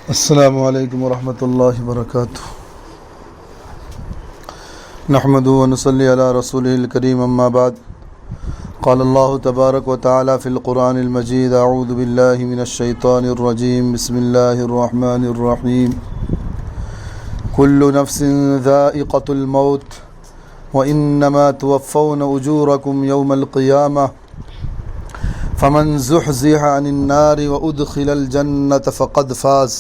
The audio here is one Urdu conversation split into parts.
السلام علیکم ورحمۃ اللہ وبرکاتہ۔ نحمده ونصلی علی رسوله الکریم، اما بعد، قال اللہ تبارک وتعالی فی القرآن المجید، اعوذ باللہ من الشیطان الرجیم، بسم اللہ الرحمن الرحیم۔ کل نفس ذائقۃ الموت وانما توفون اجورکم یوم القیامہ فمن زحزح عن النار وادخل الجنة فقد فاز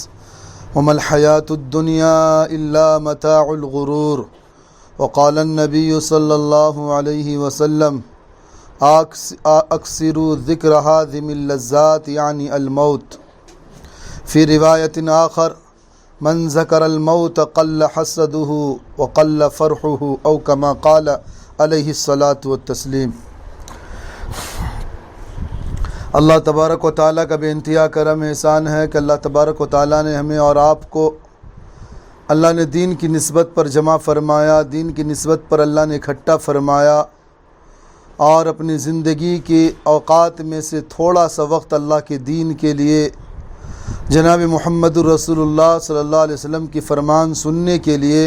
وما الحياة الدنيا إلا متاع الغرور۔ وقال النبي صلى الله عليه وسلم أكثروا ذكر هذه اللذات يعني الموت۔ في رواية آخر من ذكر الموت قل حسده وقل فرحه، أو كما قال عليه الصلاة والتسلیم۔ اللہ تبارک و تعالیٰ کا بے انتہا کرم احسان ہے کہ اللہ تبارک و تعالیٰ نے ہمیں اور آپ کو اللہ نے دین کی نسبت پر جمع فرمایا، دین کی نسبت پر اللہ نے اکٹھا فرمایا، اور اپنی زندگی کے اوقات میں سے تھوڑا سا وقت اللہ کے دین کے لیے، جناب محمد الرسول اللہ صلی اللہ علیہ وسلم کی فرمان سننے کے لیے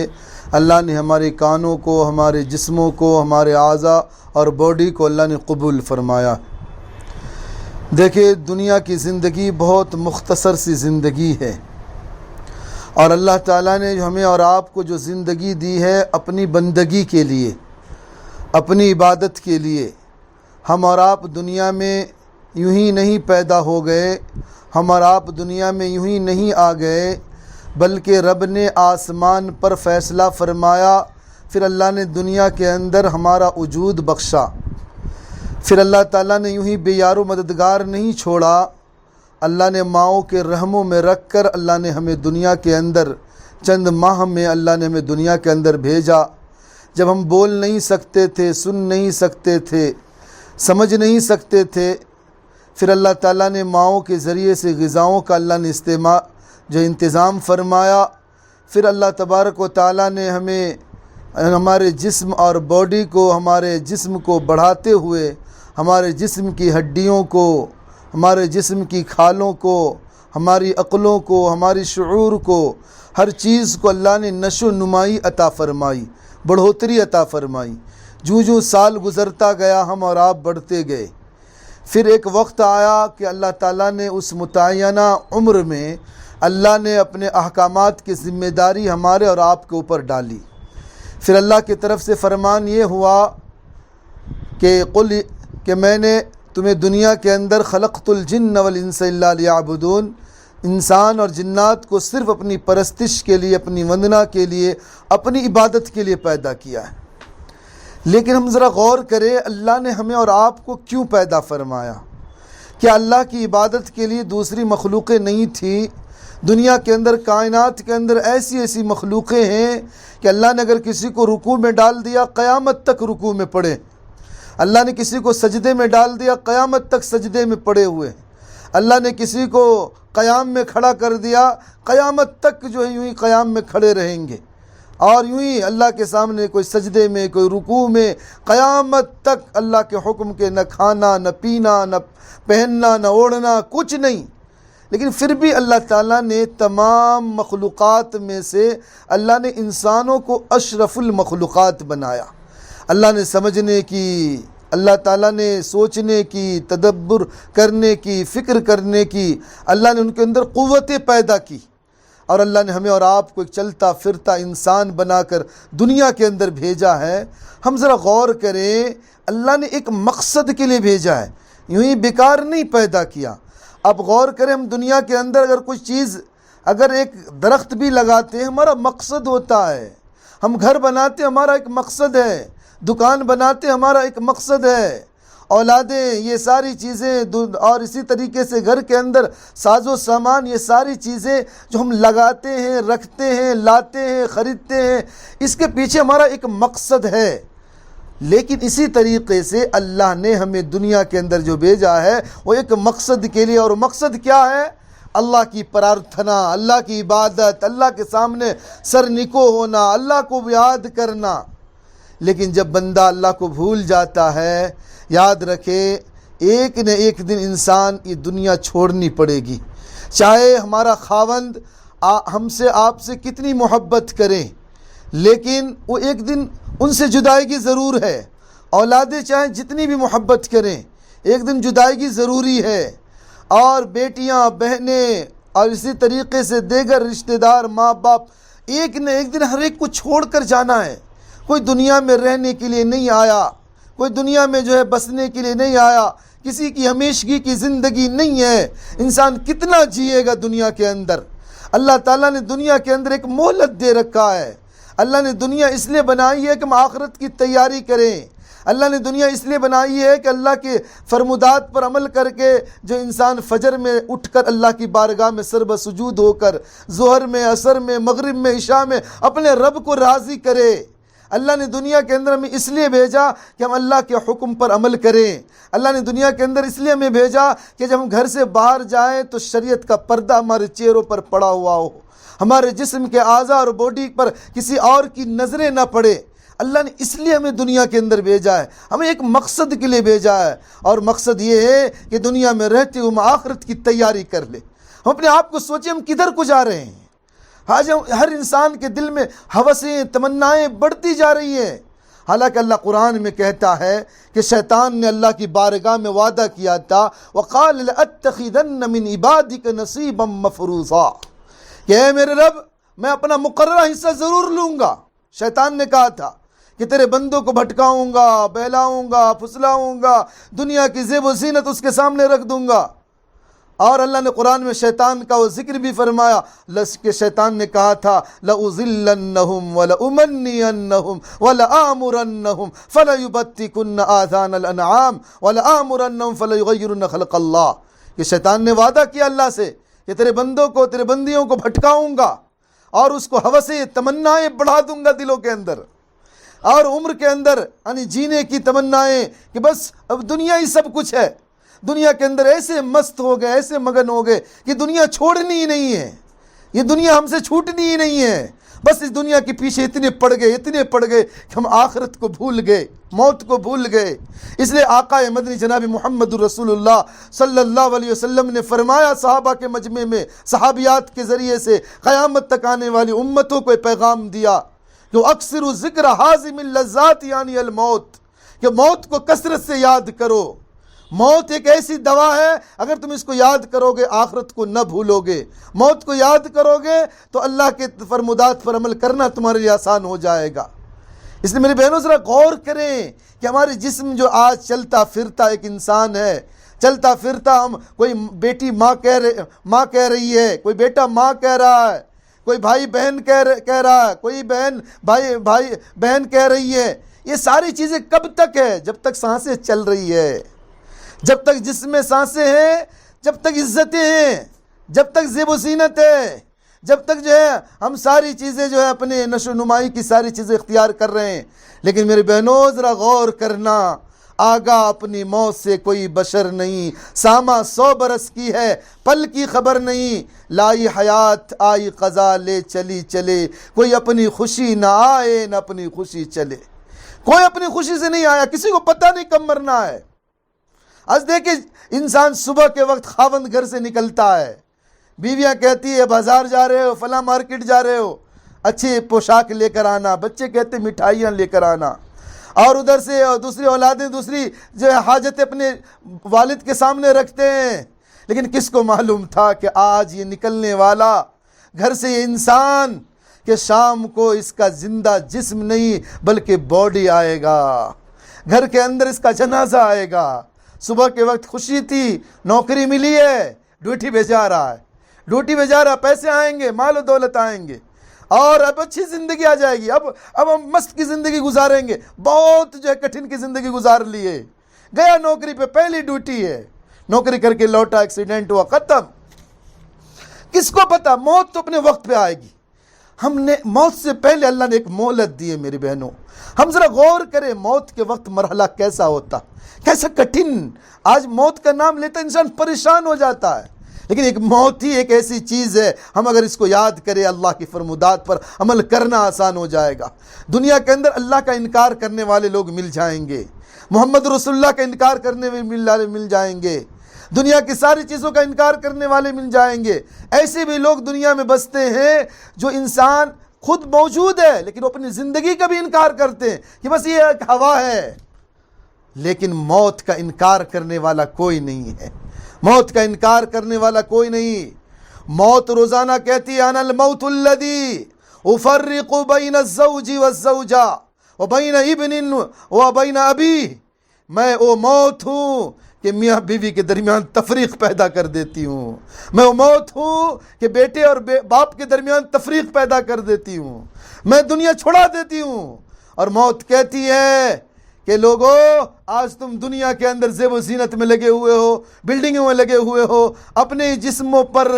اللہ نے ہمارے کانوں کو، ہمارے جسموں کو، ہمارے اعضاء اور باڈی کو اللہ نے قبول فرمایا۔ دیکھیں، دنیا کی زندگی بہت مختصر سی زندگی ہے، اور اللہ تعالیٰ نے ہمیں اور آپ کو جو زندگی دی ہے اپنی بندگی کے لیے، اپنی عبادت کے لیے۔ ہم اور آپ دنیا میں یوں ہی نہیں پیدا ہو گئے، ہم اور آپ دنیا میں یوں ہی نہیں آ گئے، بلکہ رب نے آسمان پر فیصلہ فرمایا، پھر اللہ نے دنیا کے اندر ہمارا وجود بخشا۔ پھر اللہ تعالیٰ نے یوں ہی بے یار و مددگار نہیں چھوڑا، اللہ نے ماؤں کے رحموں میں رکھ کر اللہ نے ہمیں دنیا کے اندر چند ماہ میں اللہ نے ہمیں دنیا کے اندر بھیجا۔ جب ہم بول نہیں سکتے تھے، سن نہیں سکتے تھے، سمجھ نہیں سکتے تھے، پھر اللہ تعالیٰ نے ماؤں کے ذریعے سے غذاؤں کا اللہ نے انتظام فرمایا۔ پھر اللہ تبارک و تعالیٰ نے ہمیں ہمارے جسم اور باڈی کو، ہمارے جسم کو بڑھاتے ہوئے ہمارے جسم کی ہڈیوں کو، ہمارے جسم کی کھالوں کو، ہماری عقلوں کو، ہماری شعور کو، ہر چیز کو اللہ نے نشو و نمائی عطا فرمائی، بڑھوتری عطا فرمائی۔ جو سال گزرتا گیا ہم اور آپ بڑھتے گئے۔ پھر ایک وقت آیا کہ اللہ تعالیٰ نے اس متعینہ عمر میں اللہ نے اپنے احکامات کی ذمہ داری ہمارے اور آپ کے اوپر ڈالی۔ پھر اللہ کی طرف سے فرمان یہ ہوا کہ میں نے تمہیں دنیا کے اندر خلقت الجن والانس الا لیعبدون، انسان اور جنات کو صرف اپنی پرستش کے لیے، اپنی وندنا کے لیے، اپنی عبادت کے لیے پیدا کیا ہے۔ لیکن ہم ذرا غور کریں، اللہ نے ہمیں اور آپ کو کیوں پیدا فرمایا؟ کیا اللہ کی عبادت کے لیے دوسری مخلوقیں نہیں تھیں؟ دنیا کے اندر، کائنات کے اندر ایسی مخلوقیں ہیں کہ اللہ نے اگر کسی کو رکوع میں ڈال دیا، قیامت تک رکوع میں پڑے۔ اللہ نے کسی کو سجدے میں ڈال دیا، قیامت تک سجدے میں پڑے ہوئے۔ اللہ نے کسی کو قیام میں کھڑا کر دیا، قیامت تک جو ہے یوں ہی قیام میں کھڑے رہیں گے، اور یوں ہی اللہ کے سامنے کوئی سجدے میں، کوئی رکوع میں، قیامت تک اللہ کے حکم کے، نہ کھانا، نہ پینا، نہ پہننا، نہ اوڑھنا، کچھ نہیں۔ لیکن پھر بھی اللہ تعالیٰ نے تمام مخلوقات میں سے اللہ نے انسانوں کو اشرف المخلوقات بنایا۔ اللہ نے سمجھنے کی، اللہ تعالیٰ نے سوچنے کی، تدبر کرنے کی، فکر کرنے کی، اللہ نے ان کے اندر قوتیں پیدا کی، اور اللہ نے ہمیں اور آپ کو ایک چلتا پھرتا انسان بنا کر دنیا کے اندر بھیجا ہے۔ ہم ذرا غور کریں، اللہ نے ایک مقصد کے لیے بھیجا ہے، یوں ہی بیکار نہیں پیدا کیا۔ اب غور کریں، ہم دنیا کے اندر اگر کچھ چیز، اگر ایک درخت بھی لگاتے ہیں، ہمارا مقصد ہوتا ہے۔ ہم گھر بناتے، ہمارا ایک مقصد ہے۔ دکان بناتے، ہمارا ایک مقصد ہے۔ اولادیں، یہ ساری چیزیں، اور اسی طریقے سے گھر کے اندر ساز و سامان، یہ ساری چیزیں جو ہم لگاتے ہیں، رکھتے ہیں، لاتے ہیں، خریدتے ہیں، اس کے پیچھے ہمارا ایک مقصد ہے۔ لیکن اسی طریقے سے اللہ نے ہمیں دنیا کے اندر جو بھیجا ہے وہ ایک مقصد کے لیے، اور مقصد کیا ہے؟ اللہ کی پرارتھنا، اللہ کی عبادت، اللہ کے سامنے سر نکو ہونا، اللہ کو یاد کرنا۔ لیکن جب بندہ اللہ کو بھول جاتا ہے، یاد رکھے ایک نہ ایک دن انسان یہ دنیا چھوڑنی پڑے گی، چاہے ہمارا خاوند ہم سے آپ سے کتنی محبت کریں، لیکن وہ ایک دن ان سے جدائیگی ضرور ہے۔ اولادیں چاہیں جتنی بھی محبت کریں، ایک دن جدائیگی ضروری ہے۔ اور بیٹیاں، بہنیں اور اسی طریقے سے دیگر رشتہ دار، ماں باپ، ایک نہ ایک دن ہر ایک کو چھوڑ کر جانا ہے۔ کوئی دنیا میں رہنے کے لیے نہیں آیا، کوئی دنیا میں بسنے کے لیے نہیں آیا، کسی کی ہمیشگی کی زندگی نہیں ہے۔ انسان کتنا جیے گا دنیا کے اندر؟ اللہ تعالیٰ نے دنیا کے اندر ایک مہلت دے رکھا ہے۔ اللہ نے دنیا اس لیے بنائی ہے کہ ہم آخرت کی تیاری کریں۔ اللہ نے دنیا اس لیے بنائی ہے کہ اللہ کے فرمودات پر عمل کر کے جو انسان فجر میں اٹھ کر اللہ کی بارگاہ میں سربہ سجود ہو کر ظہر میں، عصر میں، مغرب میں، عشاء میں اپنے رب کو راضی کرے۔ اللہ نے دنیا کے اندر ہمیں اس لیے بھیجا کہ ہم اللہ کے حکم پر عمل کریں۔ اللہ نے دنیا کے اندر اس لیے ہمیں بھیجا کہ جب ہم گھر سے باہر جائیں تو شریعت کا پردہ ہمارے چہروں پر پڑا ہوا ہو، ہمارے جسم کے اعضاء اور باڈی پر کسی اور کی نظریں نہ پڑے۔ اللہ نے اس لیے ہمیں دنیا کے اندر بھیجا ہے، ہمیں ایک مقصد کے لیے بھیجا ہے، اور مقصد یہ ہے کہ دنیا میں رہتے ہوئے ہم آخرت کی تیاری کر لیں۔ ہم اپنے آپ کو سوچیں ہم کدھر کو جا رہے ہیں۔ آج ہر انسان کے دل میں ہوسیں، تمنائیں بڑھتی جا رہی ہیں۔ حالانکہ اللہ قرآن میں کہتا ہے کہ شیطان نے اللہ کی بارگاہ میں وعدہ کیا تھا، وَقَالَ لَأَتَّخِذَنَّ مِنْ عِبَادِكَ نَصِيبًا مَفْرُوضًا، کہ اے میرے رب میں اپنا مقررہ حصہ ضرور لوں گا۔ شیطان نے کہا تھا کہ تیرے بندوں کو بھٹکاؤں گا، بہلاؤں گا، پھسلاؤں گا، دنیا کی زیب و زینت اس کے سامنے رکھ دوں گا۔ اور اللہ نے قرآن میں شیطان کا وہ ذکر بھی فرمایا کہ شیطان نے کہا تھا لَأُضِلَّنَّهُمْ وَلَأُمَنِّيَنَّهُمْ وَلَآمُرَنَّهُمْ فَلَيُبَتِّكُنَّ آذَانَ الْأَنْعَامِ وَلَآمُرَنَّهُمْ فَلَيُغَيِّرُنَّ خَلْقَ اللَّهِ کہ شیطان نے وعدہ کیا اللہ سے کہ تیرے بندوں کو، تیرے بندیوں کو بھٹکاؤں گا اور اس کو ہوسیں، تمنائیں بڑھا دوں گا دلوں کے اندر، اور عمر کے اندر یعنی جینے کی تمنائیں کہ بس اب دنیا ہی سب کچھ ہے۔ دنیا کے اندر ایسے مست ہو گئے، ایسے مگن ہو گئے کہ دنیا چھوڑنی ہی نہیں ہے، یہ دنیا ہم سے چھوٹنی ہی نہیں ہے۔ بس اس دنیا کے پیچھے اتنے پڑ گئے کہ ہم آخرت کو بھول گئے، موت کو بھول گئے۔ اس لیے آقا مدنی جناب محمد رسول اللہ صلی اللہ علیہ وسلم نے فرمایا صحابہ کے مجمع میں، صحابیات کے ذریعے سے قیامت تک آنے والی امتوں کو پیغام دیا کہ اکثر ذکر حازم اللذات یعنی الموت، کہ موت کو کثرت سے یاد کرو۔ موت ایک ایسی دوا ہے، اگر تم اس کو یاد کرو گے آخرت کو نہ بھولو گے۔ موت کو یاد کرو گے تو اللہ کے فرمودات پر عمل کرنا تمہارے لیے آسان ہو جائے گا۔ اس لیے میرے بہنوں ذرا غور کریں کہ ہمارے جسم جو آج چلتا پھرتا ایک انسان ہے، چلتا پھرتا ہم، کوئی بیٹی ماں کہہ رہی ہے، کوئی بیٹا ماں کہہ رہا ہے، کوئی بھائی بہن کہہ رہا ہے، کوئی بہن بھائی بہن کہہ رہی ہے۔ یہ ساری چیزیں کب تک ہے؟ جب تک سانسیں چل رہی ہے، جب تک جسم میں سانسیں ہیں، جب تک عزتیں ہیں، جب تک زیب و زینت ہے، جب تک ہم ساری چیزیں اپنے نشو و نمائی کی ساری چیزیں اختیار کر رہے ہیں۔ لیکن میرے بہنوں ذرا غور کرنا، آگاہ اپنی موت سے کوئی بشر نہیں، سامہ 100 برس کی ہے، پل کی خبر نہیں، لائی حیات آئی قضا لے چلی چلے، کوئی اپنی خوشی نہ آئے نہ اپنی خوشی چلے۔ کوئی اپنی خوشی سے نہیں آیا، کسی کو پتہ نہیں کب مرنا ہے۔ آج دیکھیں انسان صبح کے وقت خاوند گھر سے نکلتا ہے، بیویاں کہتی ہے بازار جا رہے ہو، فلاں مارکیٹ جا رہے ہو، اچھی پوشاک لے کر آنا، بچے کہتے مٹھائیاں لے کر آنا، اور ادھر سے دوسری اولادیں دوسری حاجتیں اپنے والد کے سامنے رکھتے ہیں۔ لیکن کس کو معلوم تھا کہ آج یہ نکلنے والا گھر سے یہ انسان کہ شام کو اس کا زندہ جسم نہیں بلکہ باڈی آئے گا، گھر کے اندر اس کا جنازہ آئے گا۔ صبح کے وقت خوشی تھی، نوکری ملی ہے، ڈیوٹی پہ جا رہا ہے، ڈیوٹی پہ جا رہا ہے، پیسے آئیں گے، مال و دولت آئیں گے، اور اب اچھی زندگی آ جائے گی، اب ہم مست کی زندگی گزاریں گے۔ بہت کٹھن کی زندگی گزار لیے، گیا نوکری پہ، پہلی ڈیوٹی ہے، نوکری کر کے لوٹا، ایکسیڈنٹ ہوا، ختم۔ کس کو پتا موت تو اپنے وقت پہ آئے گی۔ ہم نے موت سے پہلے اللہ نے ایک مہلت دی ہے میری بہنوں۔ ہم ذرا غور کریں موت کے وقت مرحلہ کیسا ہوتا، کیسا کٹھن۔ آج موت کا نام لیتا انسان پریشان ہو جاتا ہے، لیکن ایک موت ہی ایک ایسی چیز ہے، ہم اگر اس کو یاد کریں اللہ کی فرمودات پر عمل کرنا آسان ہو جائے گا۔ دنیا کے اندر اللہ کا انکار کرنے والے لوگ مل جائیں گے، محمد رسول اللہ کا انکار کرنے والے مل جائیں گے، دنیا کی ساری چیزوں کا انکار کرنے والے مل جائیں گے۔ ایسے بھی لوگ دنیا میں بستے ہیں جو انسان خود موجود ہے لیکن وہ اپنی زندگی کا بھی انکار کرتے ہیں کہ بس یہ ایک ہوا ہے، لیکن موت کا انکار کرنے والا کوئی نہیں ہے، موت کا انکار کرنے والا کوئی نہیں۔ موت روزانہ کہتی ہے انا الموت الذی افرق بین الزوج والزوجہ وبین ابن وبین ابی، میں وہ موت ہوں کہ میاں بیوی کے درمیان تفریق پیدا کر دیتی ہوں، میں وہ موت ہوں کہ بیٹے اور باپ کے درمیان تفریق پیدا کر دیتی ہوں، میں دنیا چھڑا دیتی ہوں۔ اور موت کہتی ہے کہ لوگوں آج تم دنیا کے اندر زیب و زینت میں لگے ہوئے ہو، بلڈنگوں میں لگے ہوئے ہو، اپنے جسموں پر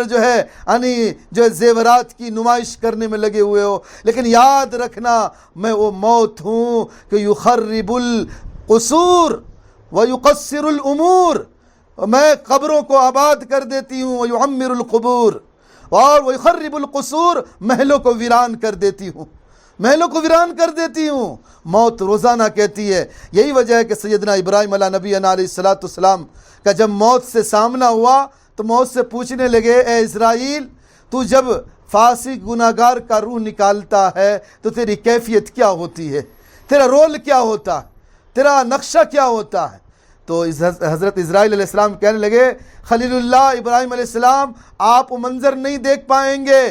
جو زیورات کی نمائش کرنے میں لگے ہوئے ہو، لیکن یاد رکھنا میں وہ موت ہوں کہ یخرب القصور ویقصر الامور، میں قبروں کو آباد کر دیتی ہوں، ویعمر القبور، اور ویخرب القصور، محلوں کو ویران کر دیتی ہوں، محلوں کو ویران کر دیتی ہوں۔ موت روزانہ کہتی ہے۔ یہی وجہ ہے کہ سیدنا ابراہیم علیہ نبی علیہ السلام کا جب موت سے سامنا ہوا تو موت سے پوچھنے لگے اے اسرائیل، تو جب فاسق گناہگار کا روح نکالتا ہے تو تیری کیفیت کیا ہوتی ہے، تیرا رول کیا ہوتا ہے، تیرا نقشہ کیا ہوتا ہے؟ تو حضرت اسرائیل علیہ السلام کہنے لگے خلیل اللہ ابراہیم علیہ السلام، آپ وہ منظر نہیں دیکھ پائیں گے،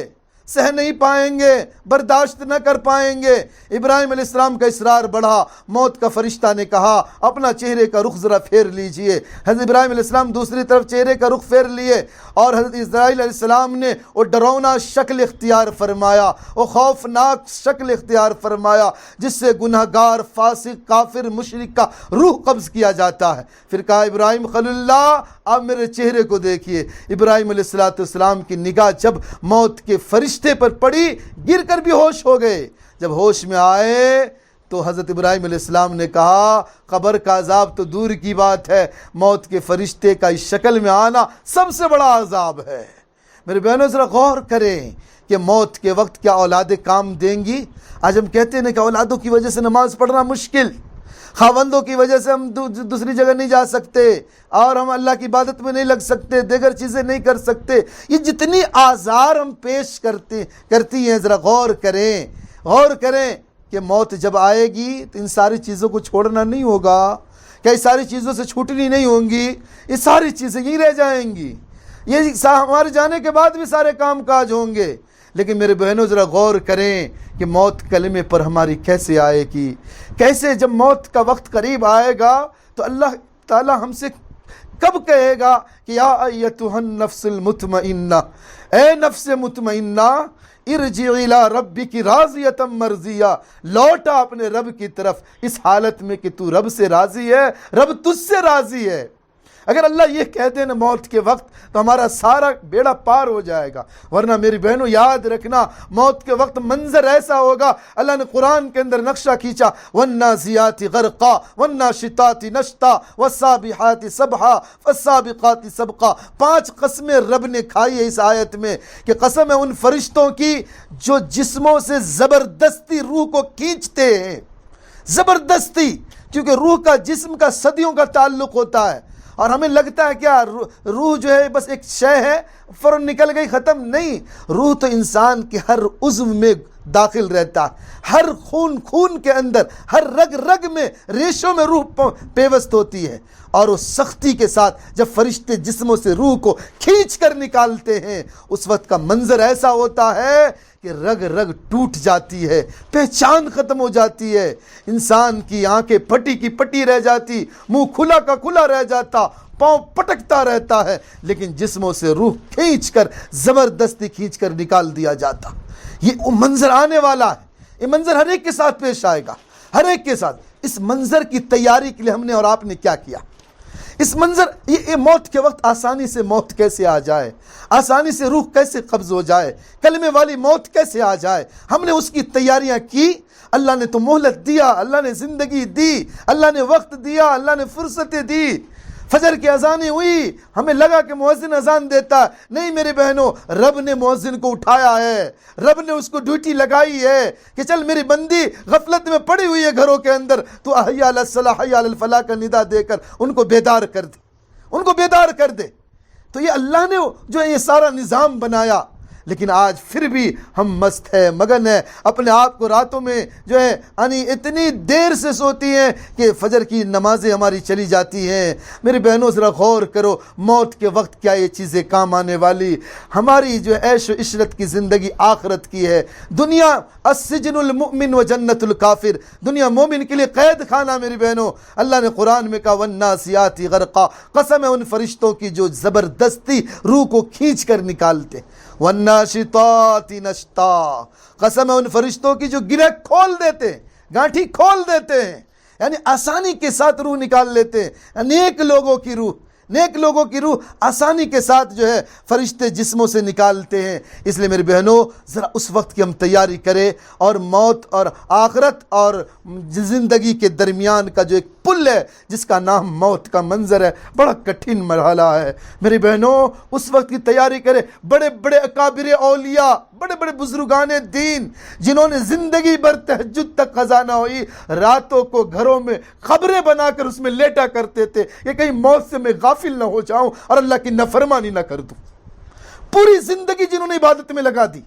سہ نہیں پائیں گے، برداشت نہ کر پائیں گے۔ ابراہیم علیہ السلام کا اصرار بڑھا، موت کا فرشتہ نے کہا اپنا چہرے کا رخ ذرا پھیر لیجئے۔ حضرت ابراہیم علیہ السلام دوسری طرف چہرے کا رخ پھیر لیے اور حضرت اسرائیل علیہ السلام نے وہ ڈرونا شکل اختیار فرمایا، وہ خوفناک شکل اختیار فرمایا جس سے گناہگار، فاسق، کافر، مشرک کا روح قبض کیا جاتا ہے۔ پھر کہا ابراہیم خلیل اللہ آپ میرے چہرے کو دیکھیے۔ ابراہیم علیہ السلام کی نگاہ جب موت کے فرشتے پر پڑی، گر کر بھی ہوش ہو گئے۔ جب ہوش میں آئے تو حضرت ابراہیم علیہ السلام نے کہا قبر کا عذاب تو دور کی بات ہے، موت کے فرشتے کا اس شکل میں آنا سب سے بڑا عذاب ہے۔ میرے بہنوں ذرا غور کریں کہ موت کے وقت کیا اولادیں کام دیں گی؟ آج ہم کہتے ہیں کہ اولادوں کی وجہ سے نماز پڑھنا مشکل، خاوندوں کی وجہ سے ہم دوسری جگہ نہیں جا سکتے، اور ہم اللہ کی عبادت میں نہیں لگ سکتے، دیگر چیزیں نہیں کر سکتے۔ یہ جتنی آزار ہم پیش کرتی ہیں، ذرا غور کریں کہ موت جب آئے گی تو ان ساری چیزوں کو چھوڑنا نہیں ہوگا، کیا یہ ساری چیزوں سے چھوٹنی نہیں ہوں گی؟ یہ ساری چیزیں یہیں رہ جائیں گی، یہ ہمارے جانے کے بعد بھی سارے کام کاج ہوں گے۔ لیکن میرے بہنوں ذرا غور کریں کہ موت کلمے پر ہماری کیسے آئے گی، کیسے جب موت کا وقت قریب آئے گا تو اللہ تعالی ہم سے کب کہے گا کہ یا ایتھا النفس المطمئنہ، اے نفس مطمئنہ ارجعی الی ربک راضیۃ مرضیہ، لوٹا اپنے رب کی طرف اس حالت میں کہ تو رب سے راضی ہے، رب تجھ سے راضی ہے۔ اگر اللہ یہ کہہ دے نا موت کے وقت تو ہمارا سارا بیڑا پار ہو جائے گا۔ ورنہ میری بہنوں یاد رکھنا موت کے وقت منظر ایسا ہوگا، اللہ نے قرآن کے اندر نقشہ کھینچا والنازعات غرقا والناشطات نشطا والسابحات سبحا والسابقات سبقا۔ 5 قسمیں رب نے کھائی ہے اس آیت میں کہ قسم ہے ان فرشتوں کی جو جسموں سے زبردستی روح کو کھینچتے ہیں، زبردستی، کیونکہ روح کا جسم کا صدیوں کا تعلق ہوتا ہے، اور ہمیں لگتا ہے کیا روح جو ہے بس ایک شے ہے فوراً نکل گئی ختم، نہیں، روح تو انسان کے ہر عضو میں داخل رہتا ہے، ہر خون کے اندر، ہر رگ رگ میں، ریشوں میں روح پیوست ہوتی ہے، اور اس سختی کے ساتھ جب فرشتے جسموں سے روح کو کھینچ کر نکالتے ہیں اس وقت کا منظر ایسا ہوتا ہے کہ رگ رگ ٹوٹ جاتی ہے، پہچان ختم ہو جاتی ہے، انسان کی آنکھیں پھٹی کی پٹی رہ جاتی، منہ کھلا کا کھلا رہ جاتا، پاؤں پٹکتا رہتا ہے، لیکن جسموں سے روح کھینچ کر، زبردستی کھینچ کر نکال دیا جاتا۔ یہ منظر آنے والا ہے، یہ منظر ہر ایک کے ساتھ پیش آئے گا، ہر ایک کے ساتھ۔ اس منظر کی تیاری کے لیے ہم نے اور آپ نے کیا کیا؟ اس منظر یہ موت کے وقت آسانی سے موت کیسے آ جائے، آسانی سے روح کیسے قبض ہو جائے، کلمے والی موت کیسے آ جائے، ہم نے اس کی تیاریاں کی۔ اللہ نے تو مہلت دیا، اللہ نے زندگی دی، اللہ نے وقت دیا، اللہ نے فرصتیں دی۔ فجر کی اذانیں ہوئی، ہمیں لگا کہ مؤذن اذان دیتا ہے، نہیں میرے بہنوں، رب نے مؤذن کو اٹھایا ہے، رب نے اس کو ڈیوٹی لگائی ہے کہ چل میری بندی غفلت میں پڑی ہوئی ہے گھروں کے اندر، تو حی علی الصلاح حی علی الفلاح کا ندا دے کر ان کو بیدار کر دے، ان کو بیدار کر دے۔ تو یہ اللہ نے جو ہے یہ سارا نظام بنایا، لیکن آج پھر بھی ہم مست ہے، مگن ہے، اپنے آپ کو راتوں میں جو ہے اتنی دیر سے سوتی ہیں کہ فجر کی نمازیں ہماری چلی جاتی ہیں۔ میری بہنوں ذرا غور کرو، موت کے وقت کیا یہ چیزیں کام آنے والی؟ ہماری جو عیش و عشرت کی زندگی آخرت کی ہے۔ دنیا السجن المؤمن و جنت الکافر، دنیا مومن کے لیے قید خانہ۔ میری بہنوں اللہ نے قرآن میں کہا والناسیات غرقا، قسم ہے ان فرشتوں کی جو زبردستی روح کو کھینچ کر نکالتے، والناشطات نشطا، قسم ہے ان فرشتوں کی جو گرہ کھول دیتے ہیں، گانٹھی کھول دیتے ہیں، یعنی آسانی کے ساتھ روح نکال لیتے ہیں۔ نیک لوگوں کی روح آسانی کے ساتھ جو ہے فرشتے جسموں سے نکالتے ہیں۔ اس لیے میری بہنوں ذرا اس وقت کی ہم تیاری کریں، اور موت اور آخرت اور زندگی کے درمیان کا جو ایک پل ہے جس کا نام موت کا منظر ہے، بڑا کٹھن مرحلہ ہے۔ میری بہنوں اس وقت کی تیاری کریں۔ بڑے بڑے اکابر اولیاء، بڑے بڑے بزرگان دین جنہوں نے زندگی بھر تہجد تک قضا نہ ہوئی، راتوں کو گھروں میں قبریں بنا کر اس میں لیٹا کرتے تھے کہ کہیں موت سے میں غافل نہ ہو جاؤں اور اللہ کی نافرمانی نہ کر دوں۔ پوری زندگی جنہوں نے عبادت میں لگا دی،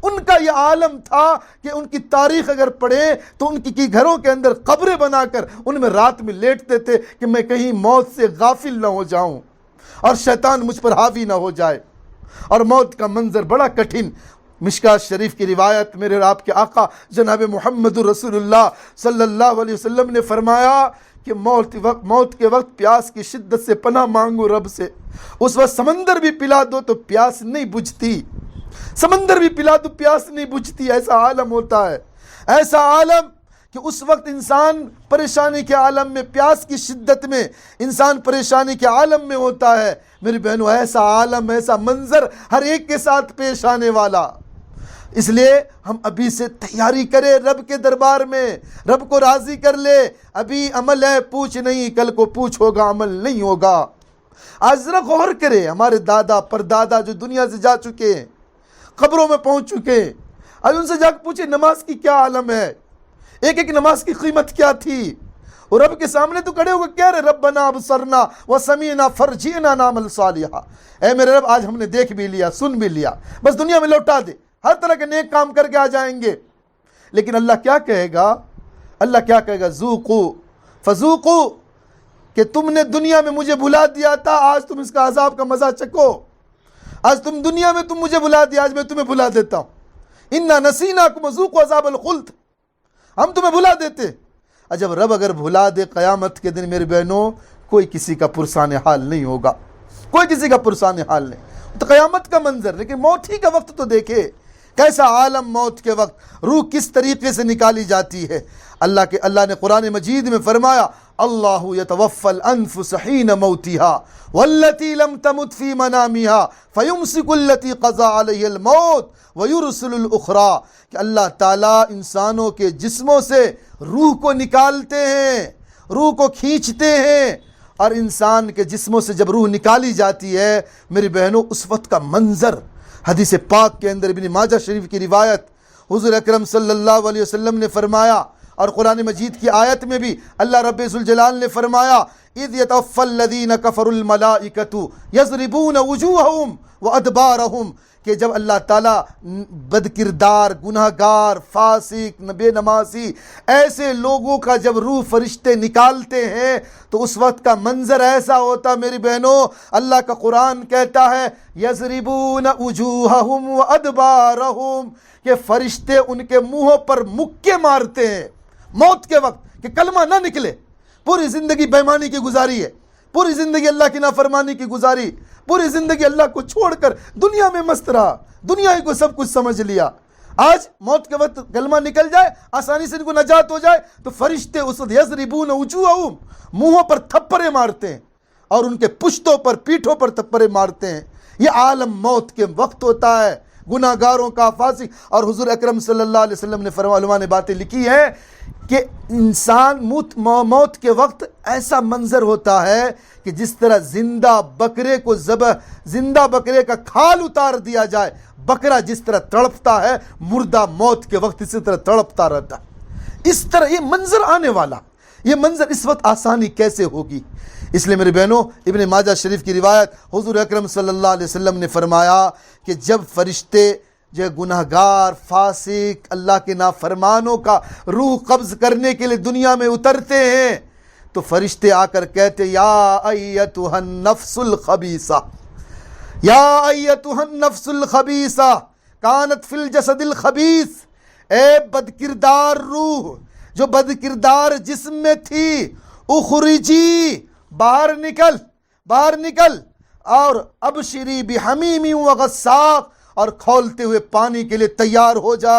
ان کا یہ عالم تھا کہ ان کی تاریخ اگر پڑھیں تو ان کی گھروں کے اندر قبریں بنا کر ان میں رات میں لیٹتے تھے کہ میں کہیں موت سے غافل نہ ہو جاؤں اور شیطان مجھ پر حاوی نہ ہو جائے۔ اور موت کا منظر بڑا کٹھن۔ مشکات شریف کی روایت، میرے اور آپ کے آقا جناب محمد رسول اللہ صلی اللہ علیہ وسلم نے فرمایا کہ موت کے وقت پیاس کی شدت سے پناہ مانگو رب سے۔ اس وقت سمندر بھی پلا دو تو پیاس نہیں بجھتی، سمندر بھی پلا دو پیاس نہیں بجھتی۔ ایسا عالم ہوتا ہے، ایسا عالم کہ اس وقت انسان پریشانی کے عالم میں، پیاس کی شدت میں انسان پریشانی کے عالم میں ہوتا ہے۔ میری بہنوں ایسا عالم، ایسا منظر ہر ایک کے ساتھ پیش آنے والا۔ اس لیے ہم ابھی سے تیاری کریں رب کے دربار میں، رب کو راضی کر لے۔ ابھی عمل ہے پوچھ نہیں، کل کو پوچھ ہوگا عمل نہیں ہوگا۔ آج ذرا غور کرے، ہمارے دادا پردادا جو دنیا سے جا چکے ہیں، قبروں میں پہنچ چکے ہیں، آج ان سے جا کے پوچھے نماز کی کیا عالم ہے، ایک ایک نماز کی قیمت کیا تھی۔ اور رب کے سامنے تو کھڑے ہو کے کہہ رہے ربنا ابصرنا وسمعنا فرجعنا نعمل صالحا، اے میرے رب آج ہم نے دیکھ بھی لیا، سن بھی لیا، بس دنیا میں لوٹا دے، ہر طرح کے نیک کام کر کے آ جائیں گے۔ لیکن اللہ کیا کہے گا؟ اللہ کیا کہے گا؟ ذوقوا فذوقوا، کہ تم نے دنیا میں مجھے بھلا دیا تھا، آج تم اس کا عذاب کا مزہ چکھو۔ آج تم دنیا میں تم مجھے بھلا دیا، آج میں تمہیں بھلا دیتا ہوں۔ انا نسیناکم وذوقوا عذاب الخلد، ہم تمہیں بھلا دیتے۔ جب رب اگر بھلا دے قیامت کے دن، میرے بہنوں کوئی کسی کا پرسان حال نہیں ہوگا، کوئی کسی کا پرسان حال نہیں۔ تو قیامت کا منظر، لیکن موت ہی کا وقت تو دیکھے کیسا عالم موت کے وقت، روح کس طریقے سے نکالی جاتی ہے۔ اللہ نے قرآن مجید میں فرمایا اللہ یتوفی الانفس حین موتها والتی لم تمت فی منامها فیمسک التی قضا علیہ الموت ویرسل الاخری، کہ اللہ تعالیٰ انسانوں کے جسموں سے روح کو نکالتے ہیں، روح کو کھینچتے ہیں، اور انسان کے جسموں سے جب روح نکالی جاتی ہے میری بہنوں اس وقت کا منظر، حدیث پاک کے اندر ابن ماجہ شریف کی روایت، حضور اکرم صلی اللہ علیہ وسلم نے فرمایا، اور قرآن مجید کی آیت میں بھی اللہ رب ذوالجلال نے فرمایا اذ یتوفی الذین کفروا الملائکۃ یضربون وجوہہم وادبارہم، کہ جب اللہ تعالیٰ بد کردار، گناہ گار، فاسق، بے نمازی ایسے لوگوں کا جب روح فرشتے نکالتے ہیں تو اس وقت کا منظر ایسا ہوتا میری بہنوں، اللہ کا قرآن کہتا ہے یضربون وجوہہم وادبارہم، کہ فرشتے ان کے منہوں پر مکے مارتے ہیں موت کے وقت کہ کلمہ نہ نکلے۔ پوری زندگی بے ایمانی کی گزاری ہے، پوری زندگی اللہ کی نافرمانی کی گزاری، پوری زندگی اللہ کو چھوڑ کر دنیا میں مست رہا، دنیا ہی کو سب کچھ سمجھ لیا۔ آج موت کے وقت کلمہ نکل جائے، آسانی سے ان کو نجات ہو جائے، تو فرشتے اس وقت یضربون وجوہہم، منہوں پر تھپڑے مارتے ہیں اور ان کے پشتوں پر، پیٹھوں پر تھپڑے مارتے ہیں۔ یہ عالم موت کے وقت ہوتا ہے، گناہ گاروں کا، فاسق۔ اور حضور اکرم صلی اللہ علیہ وسلم نے فرمایا، علماء نے باتیں لکھی ہیں کہ انسان موت کے وقت ایسا منظر ہوتا ہے کہ جس طرح زندہ بکرے کا کھال اتار دیا جائے، بکرا جس طرح تڑپتا ہے مردہ موت کے وقت اسی طرح تڑپتا رہتا ہے۔ اس طرح یہ منظر آنے والا، یہ منظر اس وقت آسانی کیسے ہوگی؟ اس لیے میرے بہنوں ابن ماجہ شریف کی روایت حضور اکرم صلی اللہ علیہ وسلم نے فرمایا کہ جب فرشتے جو گناہگار فاسق اللہ کے نافرمانوں کا روح قبض کرنے کے لیے دنیا میں اترتے ہیں تو فرشتے آ کر کہتے یا ایتھا النفس الخبیثہ یا ایتھا النفس الخبیثہ کانت فی الجسد الخبیث، اے بد کردار روح جو بد کردار جسم میں تھی، اخرجی باہر نکل اور ابشری بحمیم وغساق، اور کھولتے ہوئے پانی کے لیے تیار ہو جا،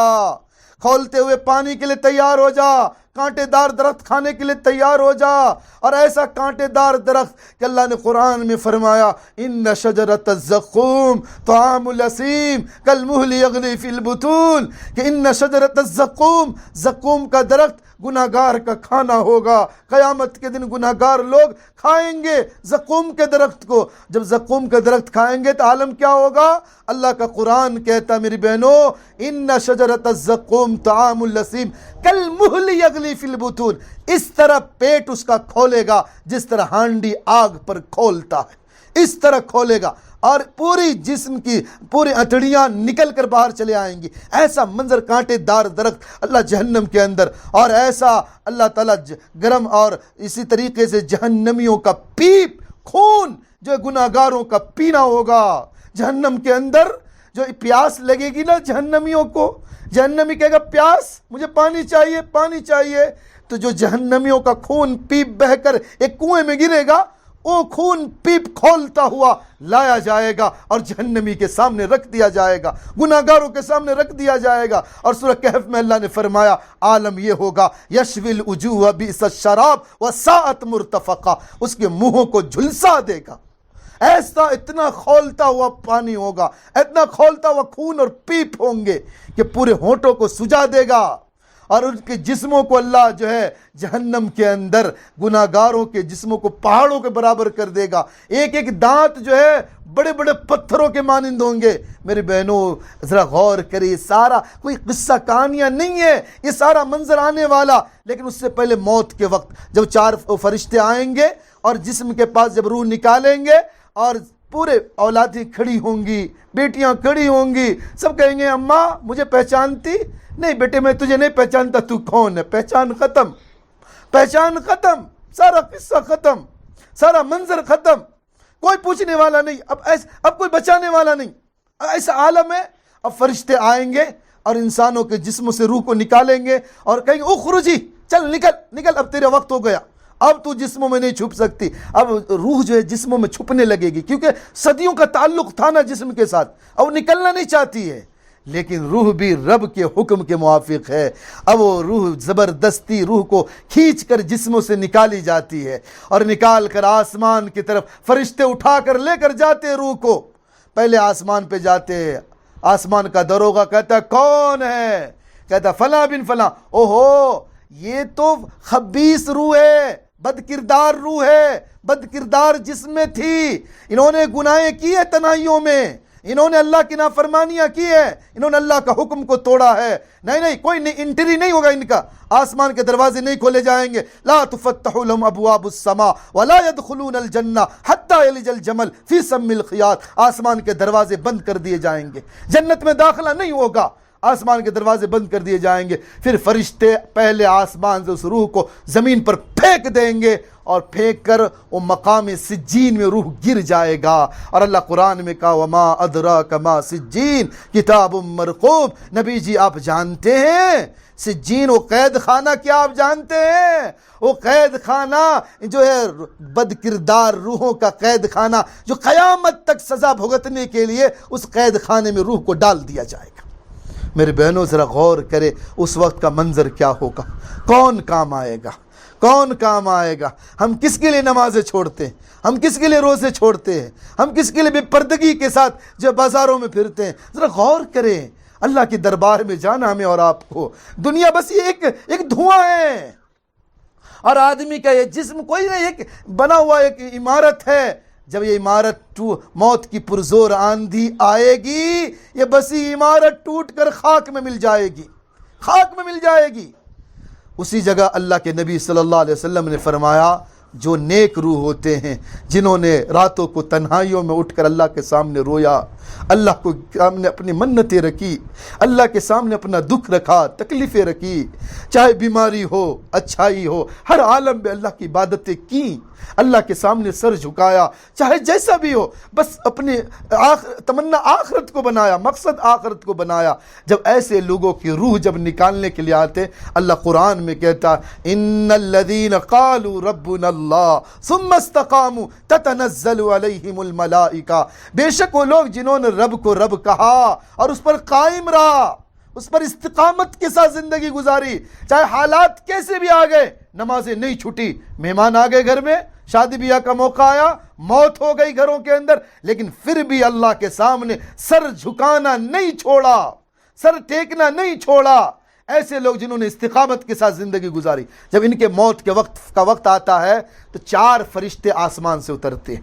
کانٹے دار درخت کھانے کے لیے تیار ہو جا، اور ایسا کانٹے دار درخت کہ اللہ نے قرآن میں فرمایا ان شجرۃ الزقوم طعام الاسیم کالمہل یغلی فی البطون، کہ ان شجرۃ الزقوم، زقوم کا درخت گناہگار کا کھانا ہوگا، قیامت کے دن گناہگار لوگ کھائیں گے زقوم کے درخت کو۔ جب زقوم کا درخت کھائیں گے تو عالم کیا ہوگا؟ اللہ کا قرآن کہتا میری بہنوں ان شجرۃ الزقوم طعام الاسیم کالمہل یغلی فی البطون، اس طرح پیٹ اس کا کھولے گا جس طرح ہانڈی آگ پر کھولتا ہے، اس طرح کھولے گا اور پوری جسم کی پوری اتڑیاں نکل کر باہر چلے آئیں گی۔ ایسا منظر کانٹے دار درخت اللہ جہنم کے اندر، اور ایسا اللہ تعالیٰ گرم، اور اسی طریقے سے جہنمیوں کا پیپ خون جو گناہگاروں کا پینا ہوگا جہنم کے اندر۔ جو پیاس لگے گی نا جہنمیوں کو، جہنمی کہے گا پیاس مجھے پانی چاہیے، تو جو جہنمیوں کا خون پیپ بہ کر ایک کنویں میں گرے گا، وہ خون پیپ کھولتا ہوا لایا جائے گا اور جہنمی کے سامنے رکھ دیا جائے گا، گناہگاروں کے سامنے رکھ دیا جائے گا۔ اور سورہ کہف میں اللہ نے فرمایا عالم یہ ہوگا یشوی الوجوہ بئس الشراب وساءت مرتفقہ، اس کے منہوں کو جھلسا دے گا، ایسا اتنا کھولتا ہوا پانی ہوگا، اتنا کھولتا ہوا خون اور پیپ ہوں گے کہ پورے ہونٹوں کو سجا دے گا، اور ان کے جسموں کو اللہ جو ہے جہنم کے اندر گناہگاروں کے جسموں کو پہاڑوں کے برابر کر دے گا، ایک ایک دانت جو ہے بڑے بڑے پتھروں کے مانند ہوں گے۔ میرے بہنوں ذرا غور کریں، سارا کوئی قصہ کہانیاں نہیں ہے، یہ سارا منظر آنے والا، لیکن اس سے پہلے موت کے وقت جب چار فرشتے آئیں گے اور جسم کے پاس جب روح نکالیں گے اور پورے اولادیں کھڑی ہوں گی، بیٹیاں کھڑی ہوں گی، سب کہیں گے اماں مجھے پہچانتی نہیں؟ بیٹے میں تجھے نہیں پہچانتا، تو کون ہے؟ پہچان ختم، سارا قصہ ختم، سارا منظر ختم، کوئی پوچھنے والا نہیں، اب کوئی بچانے والا نہیں، ایسا عالم ہے۔ اب فرشتے آئیں گے اور انسانوں کے جسموں سے روح کو نکالیں گے اور کہیں گے اخرجی، چل نکل، اب تیرا وقت ہو گیا، اب تو جسموں میں نہیں چھپ سکتی۔ اب روح جو ہے جسموں میں چھپنے لگے گی، کیونکہ صدیوں کا تعلق تھا نا جسم کے ساتھ، اب نکلنا نہیں چاہتی ہے، لیکن روح بھی رب کے حکم کے موافق ہے۔ اب وہ روح زبردستی روح کو کھینچ کر جسموں سے نکالی جاتی ہے اور نکال کر آسمان کی طرف فرشتے اٹھا کر لے کر جاتے روح کو۔ پہلے آسمان پہ جاتے ہیں، آسمان کا دروغہ کہتا ہے کون ہے؟ کہتا فلاں بن فلاں، اوہو یہ تو خبیث روح ہے، بد کردار روح ہے، بد کردار جسم میں تھی، انہوں نے گناہیں کی ہے تنہائیوں میں، انہوں نے اللہ کی نافرمانیاں کی ہے، انہوں نے اللہ کا حکم کو توڑا ہے۔ نہیں کوئی انٹری نہیں ہوگا ان کا، آسمان کے دروازے نہیں کھولے جائیں گے، لا تفتح لهم ابواب السماء ولا يدخلون الجنہ حتى يلج الجمل فی سم الخیاط، آسمان کے دروازے بند کر دیے جائیں گے، جنت میں داخلہ نہیں ہوگا، آسمان کے دروازے بند کر دیے جائیں گے۔ پھر فرشتے پہلے آسمان سے اس روح کو زمین پر پھینک دیں گے اور پھینک کر وہ مقام سجین میں روح گر جائے گا۔ اور اللہ قرآن میں کہا وما ادراک ما سجین کتاب مرقوم، نبی جی آپ جانتے ہیں سجین وہ قید خانہ کیا آپ جانتے ہیں؟ وہ قید خانہ جو ہے بد کردار روحوں کا قید خانہ، جو قیامت تک سزا بھگتنے کے لیے اس قید خانے میں روح کو ڈال دیا جائے گا۔ میرے بہنوں ذرا غور کرے اس وقت کا منظر کیا ہوگا، کون کام آئے گا، کون کام آئے گا؟ ہم کس کے لیے نمازیں چھوڑتے ہیں، ہم کس کے لیے روزے چھوڑتے ہیں، ہم کس کے لیے بے پردگی کے ساتھ جو بازاروں میں پھرتے ہیں؟ ذرا غور کریں، اللہ کے دربار میں جانا ہمیں اور آپ کو، دنیا بس یہ ایک دھواں ہے، اور آدمی کا یہ جسم کوئی نہیں، ایک بنا ہوا ایک عمارت ہے۔ جب یہ عمارت موت کی پرزور آندھی آئے گی، یہ بسی عمارت ٹوٹ کر خاک میں مل جائے گی، اسی جگہ اللہ کے نبی صلی اللہ علیہ وسلم نے فرمایا جو نیک روح ہوتے ہیں، جنہوں نے راتوں کو تنہائیوں میں اٹھ کر اللہ کے سامنے رویا، اللہ کو سامنے اپنی منتیں رکھی، اللہ کے سامنے اپنا دکھ رکھا، تکلیفیں رکھی، چاہے بیماری ہو، اچھائی ہو، ہر عالم میں اللہ کی عبادتیں کی، اللہ کے سامنے سر جھکایا، چاہے جیسا بھی ہو، بس اپنی تمنا آخرت کو بنایا، مقصد آخرت کو بنایا۔ جب ایسے لوگوں کی روح جب نکالنے کے لیے آتے، اللہ قرآن میں کہتا ان الذین قالوا ربنا اللہ ثم استقاموا تتنزل علیہم الملائکہ، بے شک وہ لوگ جنہوں نے رب کو رب کہا اور اس پر قائم رہا، اس پر استقامت کے ساتھ زندگی گزاری، چاہے حالات کیسے بھی آ گئے، نمازیں نہیں چھٹی، مہمان آ گئے گھر میں، شادی بیاہ کا موقع آیا، موت ہو گئی گھروں کے اندر، لیکن پھر بھی اللہ کے سامنے سر جھکانا نہیں چھوڑا، سر ٹیکنا نہیں چھوڑا۔ ایسے لوگ جنہوں نے استقامت کے ساتھ زندگی گزاری، جب ان کے موت کے وقت آتا ہے تو 4 فرشتے آسمان سے اترتے ہیں،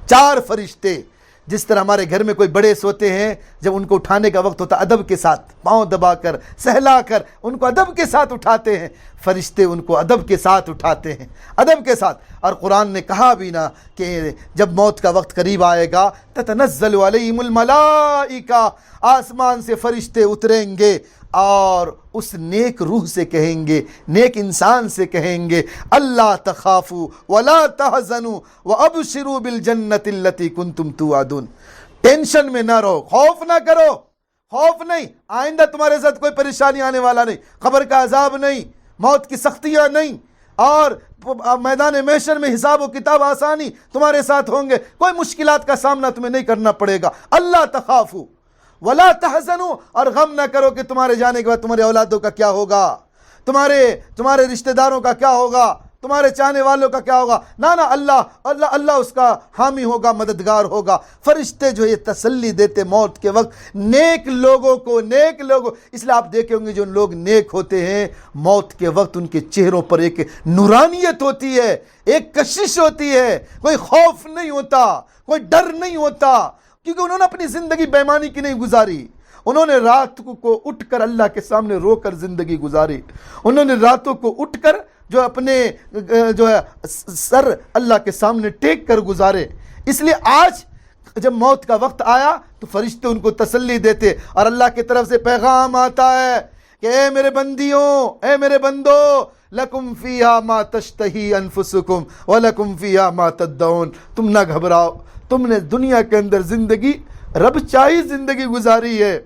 4 فرشتے۔ جس طرح ہمارے گھر میں کوئی بڑے سوتے ہیں، جب ان کو اٹھانے کا وقت ہوتا ہے ادب کے ساتھ پاؤں دبا کر سہلا کر ان کو ادب کے ساتھ اٹھاتے ہیں، فرشتے ان کو ادب کے ساتھ اٹھاتے ہیں، ادب کے ساتھ۔ اور قرآن نے کہا بھی نا کہ جب موت کا وقت قریب آئے گا تتنزل علیہم الملائکہ، آسمان سے فرشتے اتریں گے اور اس نیک روح سے کہیں گے، نیک انسان سے کہیں گے اللہ تخافوا ولا تحزنوا وابشروا بالجنۃ التي كنتم توعدون، ٹینشن میں نہ رہو، خوف نہ کرو، خوف نہیں، آئندہ تمہارے ساتھ کوئی پریشانی آنے والا نہیں، قبر کا عذاب نہیں، موت کی سختیاں نہیں، اور میدان محشر میں حساب و کتاب آسانی تمہارے ساتھ ہوں گے، کوئی مشکلات کا سامنا تمہیں نہیں کرنا پڑے گا۔ اللہ تخافوا ولا تحزنوا، اور غم نہ کرو کہ تمہارے جانے کے بعد تمہارے اولادوں کا کیا ہوگا، تمہارے رشتہ داروں کا کیا ہوگا، تمہارے چاہنے والوں کا کیا ہوگا، نہ اللہ اس کا حامی ہوگا، مددگار ہوگا۔ فرشتے جو یہ تسلی دیتے موت کے وقت نیک لوگوں کو، اس لیے آپ دیکھیں گے جو لوگ نیک ہوتے ہیں موت کے وقت ان کے چہروں پر ایک نورانیت ہوتی ہے، ایک کشش ہوتی ہے، کوئی خوف نہیں ہوتا، کوئی ڈر نہیں ہوتا، کیونکہ انہوں نے اپنی زندگی بے ایمانی کی نہیں گزاری، انہوں نے رات کو اٹھ کر اللہ کے سامنے رو کر زندگی گزاری، انہوں نے راتوں کو اٹھ کر جو اپنے سر اللہ کے سامنے ٹیک کر گزارے۔ اس لیے آج جب موت کا وقت آیا تو فرشتے ان کو تسلی دیتے اور اللہ کی طرف سے پیغام آتا ہے کہ اے میرے بندیوں، اے میرے بندو، لکم فیہا ما تشتہی انفسکم ولکم فیہا ما تدعون، تم نہ گھبراؤ، تم نے دنیا کے اندر زندگی رب چاہی زندگی گزاری ہے،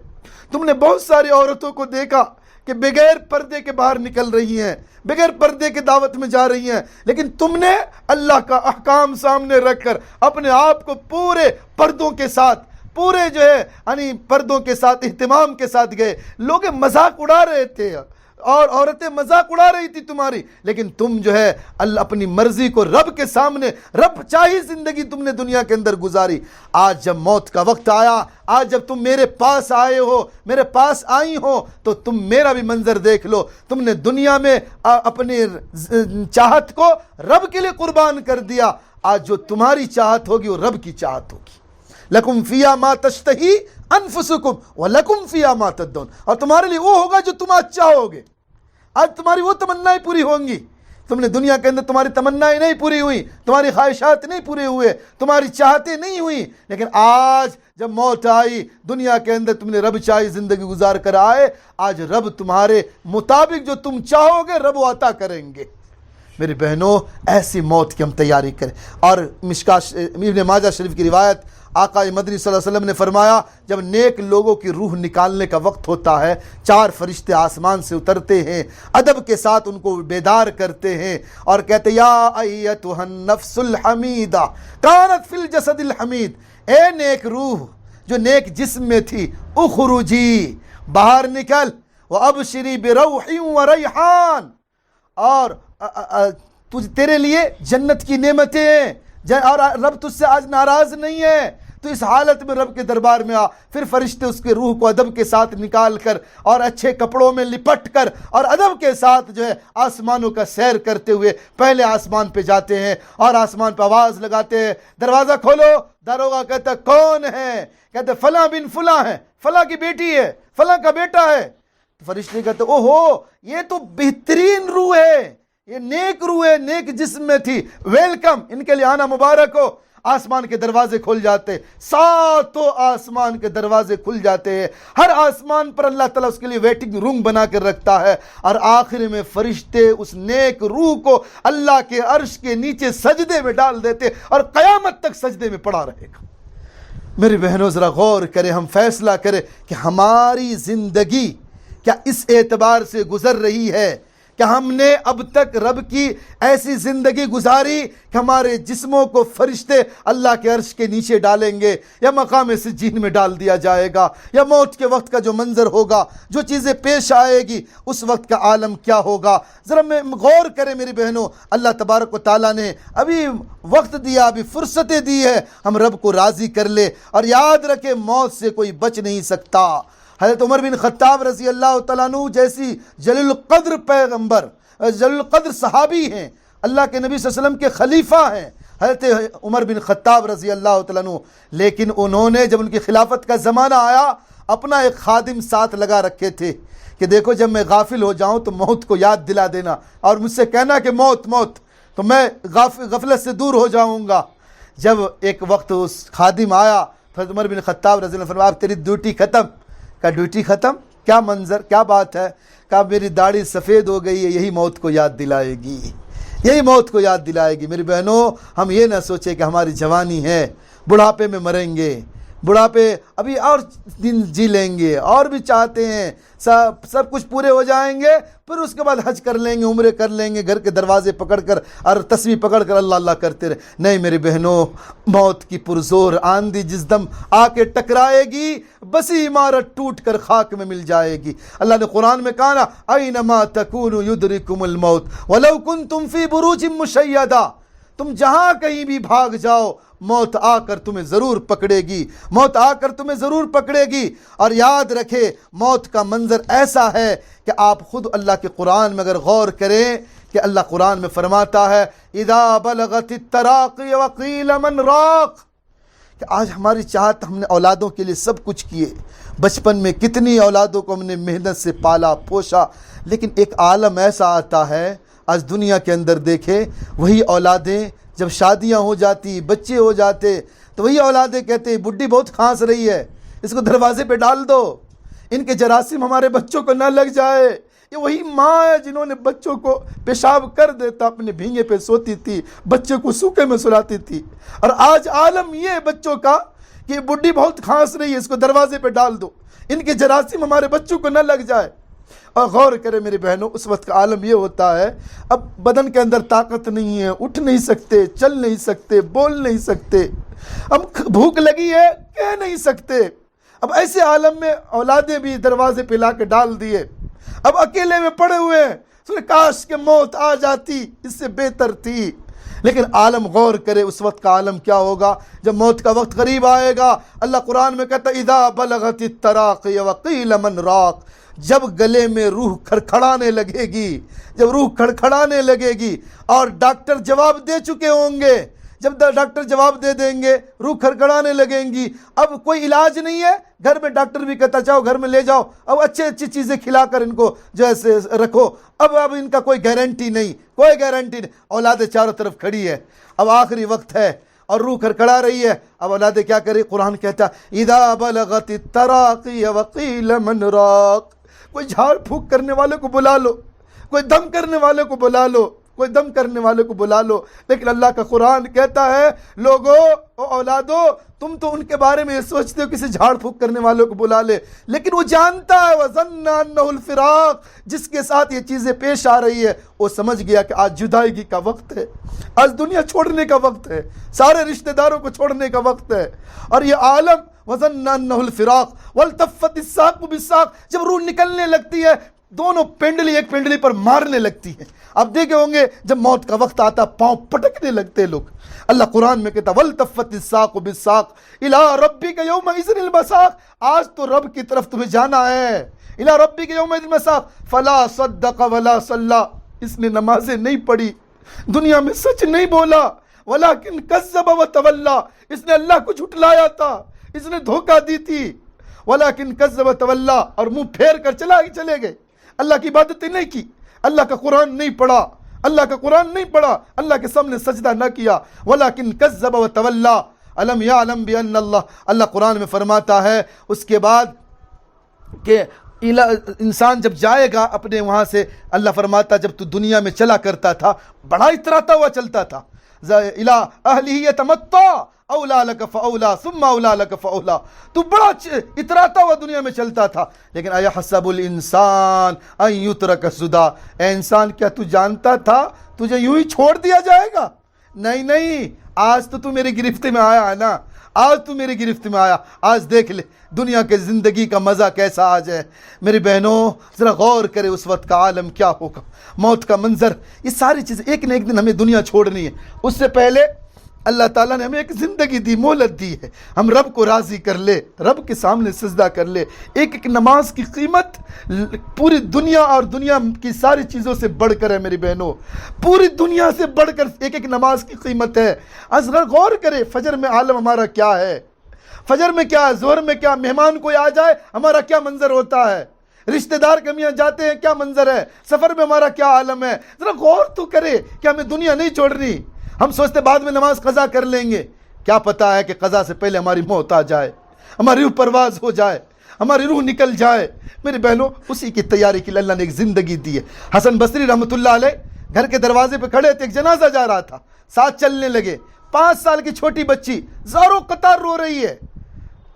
تم نے بہت ساری عورتوں کو دیکھا کہ بغیر پردے کے باہر نکل رہی ہیں، بغیر پردے کے دعوت میں جا رہی ہیں، لیکن تم نے اللہ کا احکام سامنے رکھ کر اپنے آپ کو پورے پردوں کے ساتھ، پورے یعنی پردوں کے ساتھ اہتمام کے ساتھ گئے۔ لوگ مذاق اڑا رہے تھے اور عورتیں مذاق اڑا رہی تھی تمہاری، لیکن تم اللہ اپنی مرضی کو رب کے سامنے، رب چاہی زندگی تم نے دنیا کے اندر گزاری۔ آج جب موت کا وقت آیا، آج جب تم میرے پاس آئے ہو، میرے پاس آئی ہو، تو تم میرا بھی منظر دیکھ لو، تم نے دنیا میں اپنی چاہت کو رب کے لیے قربان کر دیا، آج جو تمہاری چاہت ہوگی وہ رب کی چاہت ہوگی۔ لکم فیہا ما تشتہی انفسکم ولکم فیہا ما تدعون، اور تمہارے لیے وہ ہوگا جو تم آج چاہو گے۔ آج تمہاری وہ تمنائیں پوری ہوں گی، تم نے دنیا کے اندر تمہاری تمنائیں نہیں پوری ہوئی، تمہاری خواہشات نہیں پورے ہوئے، تمہاری چاہتیں نہیں ہوئی، لیکن آج جب موت آئی دنیا کے اندر تم نے رب چاہی زندگی گزار کر آئے، آج رب تمہارے مطابق جو تم چاہو گے رب وہ عطا کریں گے۔ میری بہنوں، ایسی موت کی ہم تیاری کریں۔ اور ابن ماجہ شریف کی روایت، آقا مدنی صلی اللہ علیہ وسلم نے فرمایا جب نیک لوگوں کی روح نکالنے کا وقت ہوتا ہے 4 فرشتے آسمان سے اترتے ہیں، ادب کے ساتھ ان کو بیدار کرتے ہیں اور کہتے یا ایتھا النفس الحمیدہ کانت فی الجسد الحمید، اے نیک روح جو نیک جسم میں تھی، اخرجی، باہر نکل، وابشری بروح وریحان، اور تیرے لیے جنت کی نعمتیں ہیں، اور رب تجھ سے آج ناراض نہیں ہے، تو اس حالت میں رب کے دربار میں آ۔ پھر فرشتے اس کے روح کو ادب کے ساتھ نکال کر اور اچھے کپڑوں میں لپٹ کر اور ادب کے ساتھ آسمانوں کا سیر کرتے ہوئے پہلے آسمان پہ جاتے ہیں اور آسمان پہ آواز لگاتے ہیں دروازہ کھولو۔ داروغہ کہتا ہے کون ہے؟ کہتے فلاں بن فلاں ہے، فلاں کی بیٹی ہے، فلاں کا بیٹا ہے۔ تو فرشتے کہتے او ہو، یہ تو بہترین روح ہے، یہ نیک روح نیک جسم میں تھی، ویلکم، ان کے لیے آنا مبارک ہو۔ آسمان کے دروازے کھل جاتے، ساتوں آسمان کے دروازے کھل جاتے ہیں، ہر آسمان پر اللہ تعالیٰ اس کے لیے ویٹنگ روم بنا کر رکھتا ہے، اور آخر میں فرشتے اس نیک روح کو اللہ کے عرش کے نیچے سجدے میں ڈال دیتے اور قیامت تک سجدے میں پڑا رہے گا۔ میری بہنوں ذرا غور کریں، ہم فیصلہ کریں کہ ہماری زندگی کیا اس اعتبار سے گزر رہی ہے کہ ہم نے اب تک رب کی ایسی زندگی گزاری کہ ہمارے جسموں کو فرشتے اللہ کے عرش کے نیچے ڈالیں گے، یا مقام سجین میں ڈال دیا جائے گا، یا موت کے وقت کا جو منظر ہوگا، جو چیزیں پیش آئے گی، اس وقت کا عالم کیا ہوگا؟ ذرا میں غور کریں میری بہنوں، اللہ تبارک و تعالیٰ نے ابھی وقت دیا، ابھی فرصتیں دی ہے، ہم رب کو راضی کر لے، اور یاد رکھے موت سے کوئی بچ نہیں سکتا۔ حضرت عمر بن خطاب رضی اللہ تعالیٰ عنہ جیسی جلیل القدر پیغمبر، جلیل القدر صحابی ہیں، اللہ کے نبی صلی اللہ علیہ وسلم کے خلیفہ ہیں حضرت عمر بن خطاب رضی اللہ تعالیٰ عنہ، لیکن انہوں نے جب ان کی خلافت کا زمانہ آیا اپنا ایک خادم ساتھ لگا رکھے تھے کہ دیکھو جب میں غافل ہو جاؤں تو موت کو یاد دلا دینا، اور مجھ سے کہنا کہ موت موت، تو میں غفلت سے دور ہو جاؤں گا۔ جب ایک وقت اس خادم آیا، حضرت عمر بن خطاب رضی اللہ عنہ فرمایا تیری ڈیوٹی ختم۔ کہا ڈیوٹی ختم؟ کیا منظر، کیا بات ہے؟ کہا میری داڑھی سفید ہو گئی ہے، یہی موت کو یاد دلائے گی، یہی موت کو یاد دلائے گی۔ میری بہنوں، ہم یہ نہ سوچیں کہ ہماری جوانی ہے، بڑھاپے میں مریں گے، بڑھاپے ابھی اور دن جی لیں گے، اور بھی چاہتے ہیں سب کچھ پورے ہو جائیں گے، پھر اس کے بعد حج کر لیں گے، عمرے کر لیں گے، گھر کے دروازے پکڑ کر اور تسبیح پکڑ کر اللہ اللہ کرتے رہے۔ نہیں میری بہنوں، موت کی پرزور آندھی جس دم آ کے ٹکرائے گی، بسی عمارت ٹوٹ کر خاک میں مل جائے گی۔ اللہ نے قرآن میں کہا نا اینما تکونوا یدرککم الموت ولو کنتم فی بروج مشیدہ، تم جہاں کہیں بھی بھاگ جاؤ موت آ کر تمہیں ضرور پکڑے گی، موت آ کر تمہیں ضرور پکڑے گی۔ اور یاد رکھے موت کا منظر ایسا ہے کہ آپ خود اللہ کے قرآن میں اگر غور کریں کہ اللہ قرآن میں فرماتا ہے اذا بلغت التراقی وقیل من راق، کہ آج ہماری چاہت، ہم نے اولادوں کے لیے سب کچھ کیے، بچپن میں کتنی اولادوں کو ہم نے محنت سے پالا پوشا، لیکن ایک عالم ایسا آتا ہے آج دنیا کے اندر دیکھیں، وہی اولادیں جب شادیاں ہو جاتی، بچے ہو جاتے، تو وہی اولادیں کہتے ہیں بڈھی بہت کھانس رہی ہے، اس کو دروازے پہ ڈال دو، ان کے جراثیم ہمارے بچوں کو نہ لگ جائے۔ یہ وہی ماں ہے جنہوں نے بچوں کو پیشاب کر دیتا اپنے بھینگے پہ سوتی تھی، بچے کو سوکھے میں سلاتی تھی، اور آج عالم یہ ہے بچوں کا کہ یہ بڈھی بہت کھانس رہی ہے، اس کو دروازے پہ ڈال دو، ان کے جراثیم ہمارے بچوں کو نہ لگ جائے۔ اور غور کرے میرے بہنوں، اس وقت کا عالم یہ ہوتا ہے اب بدن کے اندر طاقت نہیں ہے، اٹھ نہیں سکتے، چل نہیں سکتے، بول نہیں سکتے، اب بھوک لگی ہے کہہ نہیں سکتے، اب ایسے عالم میں اولادیں بھی دروازے پہ لا کے ڈال دیے، اب اکیلے میں پڑے ہوئے ہیں، سوچے کاش کہ موت آ جاتی، اس سے بہتر تھی۔ لیکن عالم غور کرے اس وقت کا عالم کیا ہوگا جب موت کا وقت قریب آئے گا۔ اللہ قرآن میں کہتا ہے اذا بلغت التراقی وقیل من راق، جب گلے میں روح کھڑکھڑانے لگے گی، جب روح کھڑکھڑانے لگے گی اور ڈاکٹر جواب دے چکے ہوں گے، جب ڈاکٹر جواب دے دیں گے، روح کھڑکھڑانے لگیں گی، اب کوئی علاج نہیں ہے، گھر میں ڈاکٹر بھی کہتا چاہو گھر میں لے جاؤ، اب اچھی چیزیں کھلا کر ان کو جیسے رکھو، اب ان کا کوئی گارنٹی نہیں، کوئی گارنٹی نہیں، اولادیں چاروں طرف کھڑی ہے، اب آخری وقت ہے اور روح کھڑکھڑا رہی ہے، اب اولادیں کیا کرے؟ قرآن کہتا اذا بلغت التراقی وقیل من راق، کوئی جھاڑ پھونک کرنے والے کو بلا لو، کوئی دم کرنے والے کو بلا لو، کوئی دم کرنے والے کو بلا لو، لیکن اللہ کا قرآن کہتا ہے لوگو اولادو، تم تو ان کے بارے میں یہ سوچتے ہو کسی جھاڑ پھونک کرنے والوں کو بلا لے، لیکن وہ جانتا ہے وَظَنَّ أَنَّهُ الْفِرَاقُ، جس کے ساتھ یہ چیزیں پیش آ رہی ہے وہ سمجھ گیا کہ آج جدائیگی کا وقت ہے، آج دنیا چھوڑنے کا وقت ہے، سارے رشتہ داروں کو چھوڑنے کا وقت ہے، اور یہ عالم وَظَنَّ أَنَّهُ الْفِرَاقُ وَالْتَفَّتِ السَّاقُ بِالسَّاقِ، جب روح نکلنے لگتی ہے دونوں پنڈلی ایک پنڈلی پر مارنے لگتی ہے۔ آپ دیکھے ہوں گے جب موت کا وقت آتا پاؤں پٹکنے لگتے لوگ، اللہ قرآن میں کہتا وَالْتَفَّتِ السَّاقُ بِالسَّاقِ إِلَىٰ رَبِّكَ يَوْمَئِذٍ الْمَسَاقُ، آج تو رب کی طرف تمہیں جانا ہے، إِلَىٰ رَبِّكَ يَوْمَئِذٍ الْمَسَاقُ فَلَا صَدَّقَ وَلَا صَلَّىٰ، اس نے نمازیں نہیں پڑھی، دنیا میں سچ نہیں بولا، وَلَٰكِنْ كَذَّبَ وَتَوَلَّىٰ، اس نے اللہ کو جھٹلایا تھا، اس نے دھوکہ دی تھی، وَلَٰكِنْ كَذَّبَ وَتَوَلَّىٰ، اور منہ پھیر کر چلے گئے، اللہ کی عبادتیں نہیں کی، اللہ کا قرآن نہیں پڑھا، اللہ کا قرآن نہیں پڑھا, اللہ کے سامنے سجدہ نہ کیا. وَلَكِنْ كَذَّبَ وَتَوَلَّى أَلَمْ يَعْلَمْ بِأَنَّ اللَّهَ, اللہ قرآن میں فرماتا ہے اس کے بعد کہ انسان جب جائے گا اپنے وہاں سے, اللہ فرماتا جب تو دنیا میں چلا کرتا تھا بڑا اتراتا ہوا چلتا تھا, إِلَىٰ أَهْلِهِ يَتَمَطَّىٰ اولا لک فاولا ثم اولا لک فاولا, تو بڑا اتراتا ہوا دنیا میں چلتا تھا. لیکن ایحسب الانسان ان یترک سدی, اے انسان کیا تو جانتا تھا تجھے یوں ہی چھوڑ دیا جائے گا؟ نہیں, آج تو میری گرفت میں آیا ہے نا, آج تو میری گرفت میں آیا. آج دیکھ لے دنیا کے زندگی کا مزہ کیسا آج ہے. میری بہنوں ذرا غور کرے اس وقت کا عالم کیا ہوگا, موت کا منظر, یہ ساری چیزیں ایک نہ ایک دن ہمیں دنیا چھوڑنی ہے. اس سے پہلے اللہ تعالیٰ نے ہمیں ایک زندگی دی, مہلت دی ہے, ہم رب کو راضی کر لے, رب کے سامنے سجدہ کر لے. ایک نماز کی قیمت پوری دنیا اور دنیا کی ساری چیزوں سے بڑھ کر ہے میری بہنوں, پوری دنیا سے بڑھ کر ایک نماز کی قیمت ہے. ذرا غور کرے فجر میں عالم ہمارا کیا ہے, فجر میں کیا ہے, ظہر میں کیا, مہمان کوئی آ جائے ہمارا کیا منظر ہوتا ہے, رشتہ دار کم یہاں جاتے ہیں کیا منظر ہے, سفر میں ہمارا کیا عالم ہے. ذرا غور تو کرے کہ ہمیں دنیا نہیں چھوڑنی. ہم سوچتے بعد میں نماز قضا کر لیں گے, کیا پتہ ہے کہ قضا سے پہلے ہماری موت آ جائے, ہماری روح پرواز ہو جائے, ہماری روح نکل جائے. میرے بہنوں اسی کی تیاری کے لیے اللہ نے ایک زندگی دی ہے. حسن بصری رحمۃ اللہ علیہ گھر کے دروازے پہ کھڑے تھے, ایک جنازہ جا رہا تھا, ساتھ چلنے لگے. 5 سال کی چھوٹی بچی زاروں قطار رو رہی ہے.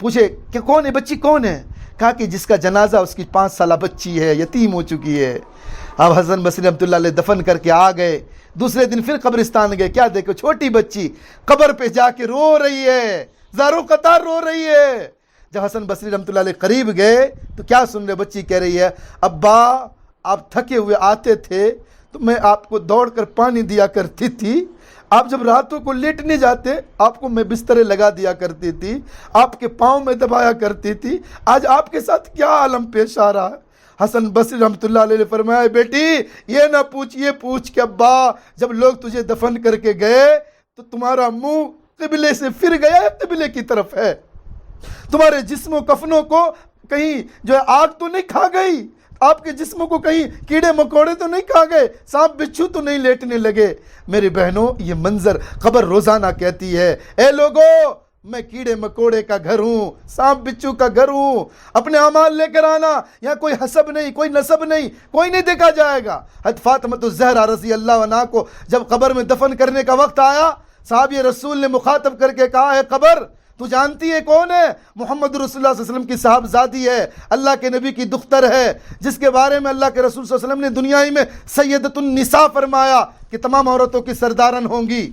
پوچھے کہ کون ہے, بچی کون ہے؟ کہا کہ جس کا جنازہ اس کی 5 سالہ بچی ہے, یتیم ہو چکی ہے. اب حسن بصری رحمۃ اللہ علیہ دفن کر کے آ گئے. دوسرے دن پھر قبرستان گئے, کیا دیکھو چھوٹی بچی قبر پہ جا کے رو رہی ہے, زاروں قطار رو رہی ہے. جب حسن بصری رحمۃ اللہ علیہ قریب گئے تو کیا سن رہے, بچی کہہ رہی ہے ابا آپ تھکے ہوئے آتے تھے تو میں آپ کو دوڑ کر پانی دیا کرتی تھی, آپ جب راتوں کو لیٹنے جاتے آپ کو میں بسترے لگا دیا کرتی تھی, آپ کے پاؤں میں دبایا کرتی تھی, آج آپ کے ساتھ کیا عالم پیش آ رہا ہے. حسن بصری رحمۃ اللہ علیہ نے فرمایا بیٹی یہ نہ پوچھ, یہ پوچھ کہ ابا جب لوگ تجھے دفن کر کے گئے تو تمہارا منہ قبلے سے پھر گیا ہے, قبلے کی طرف ہے, تمہارے جسم و کفنوں کو کہیں جو ہے آگ تو نہیں کھا گئی, آپ کے جسم کو کہیں کیڑے مکوڑے تو نہیں کھا گئے, سانپ بچھو تو نہیں لیٹنے لگے. میرے بہنوں یہ منظر قبر روزانہ کہتی ہے, اے لوگو میں کیڑے مکوڑے کا گھر ہوں, سانپ بچھو کا گھر ہوں, اپنے اعمال لے کر آنا, یہاں کوئی حسب نہیں, کوئی نسب نہیں, کوئی نہیں دیکھا جائے گا. حضرت فاطمہ الزہرا رضی اللہ عنہا کو جب قبر میں دفن کرنے کا وقت آیا, صحابی رسول نے مخاطب کر کے کہا ہے قبر تو جانتی ہے کون ہے؟ محمد رسول اللہ صلی اللہ علیہ وسلم کی صاحبزادی ہے, اللہ کے نبی کی دختر ہے, جس کے بارے میں اللہ کے رسول صلی اللہ علیہ وسلم نے دنیا ہی میں سیدۃ النساء فرمایا کہ تمام عورتوں کی سردارن ہوں گی.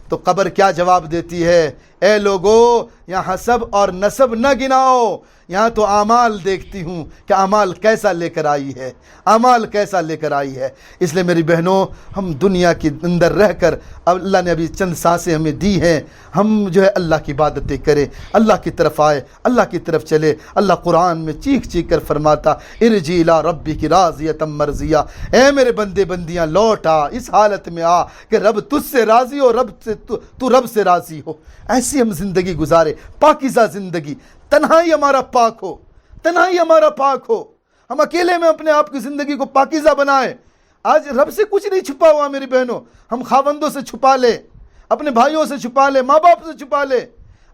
تو قبر کیا جواب دیتی ہے, اے لوگو یہاں حسب اور نسب نہ گناؤ, یہاں تو اعمال دیکھتی ہوں کہ اعمال کیسا لے کر آئی ہے, اعمال کیسا لے کر آئی ہے. اس لیے میری بہنوں ہم دنیا کے اندر رہ کر اب اللہ نے ابھی چند سانسیں ہمیں دی ہیں, ہم جو ہے اللہ کی عبادتیں کریں, اللہ کی طرف آئے, اللہ کی طرف چلے. اللہ قرآن میں چیخ چیخ کر فرماتا ارجع الی ربک راضیۃ مرضیہ, اے میرے بندے بندیاں لوٹ آ, اس حالت میں آ کہ رب تجھ سے راضی ہو, تو رب سے راضی ہو. ایسی ہم زندگی گزارے, پاکیزہ زندگی, تنہائی ہمارا پاک ہو, تنہائی ہمارا پاک ہو, ہم اکیلے میں اپنے آپ کی زندگی کو پاکیزہ بنائیں. آج رب سے کچھ نہیں چھپا ہوا میری بہنوں, ہم خاوندوں سے چھپا لے, اپنے بھائیوں سے چھپا لے, ماں باپ سے چھپا لے.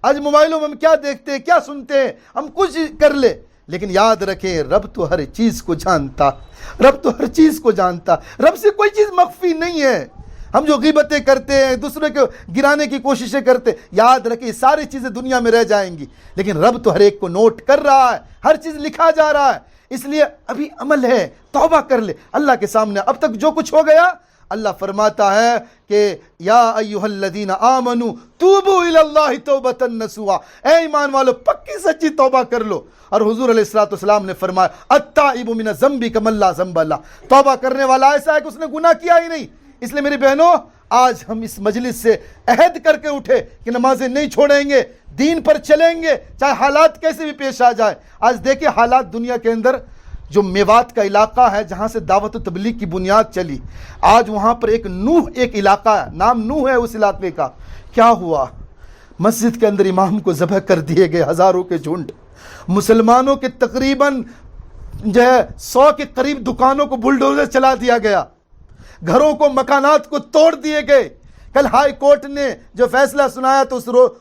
آج موبائلوں میں ہم کیا دیکھتے ہیں, کیا سنتے ہیں, ہم کچھ کر لے, لیکن یاد رکھیں رب تو ہر چیز کو جانتا, رب تو ہر چیز کو جانتا, رب سے کوئی چیز مخفی نہیں ہے. ہم جو غیبتیں کرتے ہیں, دوسرے کو گرانے کی کوششیں کرتے, یاد رکھیں ساری چیزیں دنیا میں رہ جائیں گی, لیکن رب تو ہر ایک کو نوٹ کر رہا ہے, ہر چیز لکھا جا رہا ہے. اس لیے ابھی عمل ہے, توبہ کر لے اللہ کے سامنے. اب تک جو کچھ ہو گیا, اللہ فرماتا ہے کہ یا ایھا الذین آمنوا توبوا الی اللہ توبۃ نصوحا, اے ایمان والو پکی سچی توبہ کر لو. اور حضور علیہ الصلوۃ والسلام نے فرمایا التائب من الذنب کمن لا ذنب له, توبہ کرنے والا ایسا ہے کہ اس نے گناہ کیا ہی نہیں. اس لیے میری بہنوں آج ہم اس مجلس سے عہد کر کے اٹھے کہ نمازیں نہیں چھوڑیں گے, دین پر چلیں گے چاہے حالات کیسے بھی پیش آ جائے. آج دیکھیں حالات دنیا کے اندر, جو میوات کا علاقہ ہے جہاں سے دعوت و تبلیغ کی بنیاد چلی, آج وہاں پر ایک علاقہ ہے, نام نوح ہے اس علاقے کا. کیا ہوا, مسجد کے اندر امام کو ذبح کر دیے گئے ہزاروں کے جھنڈ, مسلمانوں کے تقریباً جو ہے 100 کے قریب دکانوں کو بلڈوزر چلا دیا گیا, گھروں کو مکانات کو توڑ دیے گئے. کل ہائی کورٹ نے جو فیصلہ سنایا تو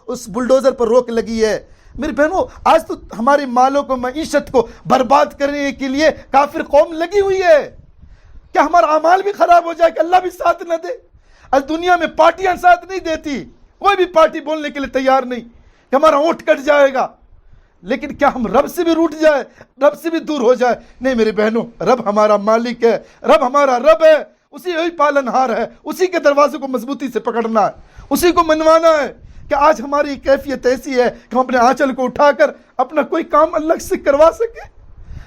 اس بلڈوزر پر روک لگی ہے. میری بہنوں آج تو ہماری مالوں کو معیشت کو برباد کرنے کے لیے کافر قوم لگی ہوئی ہے. کیا ہمارا اعمال بھی خراب ہو جائے کہ اللہ بھی ساتھ نہ دے؟ آج دنیا میں پارٹیاں ساتھ نہیں دیتی, کوئی بھی پارٹی بولنے کے لیے تیار نہیں کہ ہمارا ووٹ کٹ جائے گا. لیکن کیا ہم رب سے بھی روٹ جائے, رب سے بھی دور ہو جائے؟ نہیں میرے بہنوں, رب ہمارا مالک ہے, رب ہمارا رب ہے, اسی وہی پالن ہار ہے, اسی کے دروازے کو مضبوطی سے پکڑنا ہے, اسی کو منوانا ہے. کہ آج ہماری کیفیت ایسی ہے کہ ہم اپنے آنچل کو اٹھا کر اپنا کوئی کام اللہ سے کروا سکیں,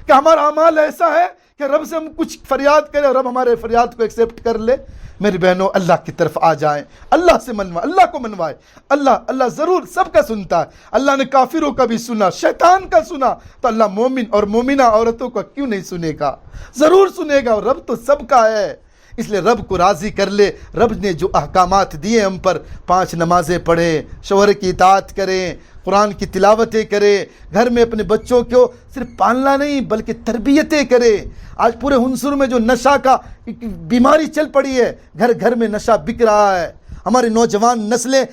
کہ ہمارا اعمال ایسا ہے کہ رب سے ہم کچھ فریاد کریں اور رب ہمارے فریاد کو ایکسیپٹ کر لے. میری بہنوں اللہ کی طرف آ جائیں, اللہ سے منوائیں, اللہ کو منوائیں. اللہ ضرور سب کا سنتا ہے. اللہ نے کافروں کا بھی سنا, شیطان کا سنا, تو اللہ مومن اور مومنہ عورتوں کا کیوں نہیں سنے گا؟ ضرور سنے گا, اور رب تو سب کا ہے. اس لیے رب کو راضی کر لے. رب نے جو احکامات دیے ہم پر, 5 نمازیں پڑھیں, شوہر کی اطاعت کریں, قرآن کی تلاوتیں کرے, گھر میں اپنے بچوں کو صرف پالنا نہیں بلکہ تربیتیں کرے. آج پورے ہنسر میں جو نشہ کا بیماری چل پڑی ہے, گھر گھر میں نشہ بک رہا ہے. ہماری نوجوان نسلیں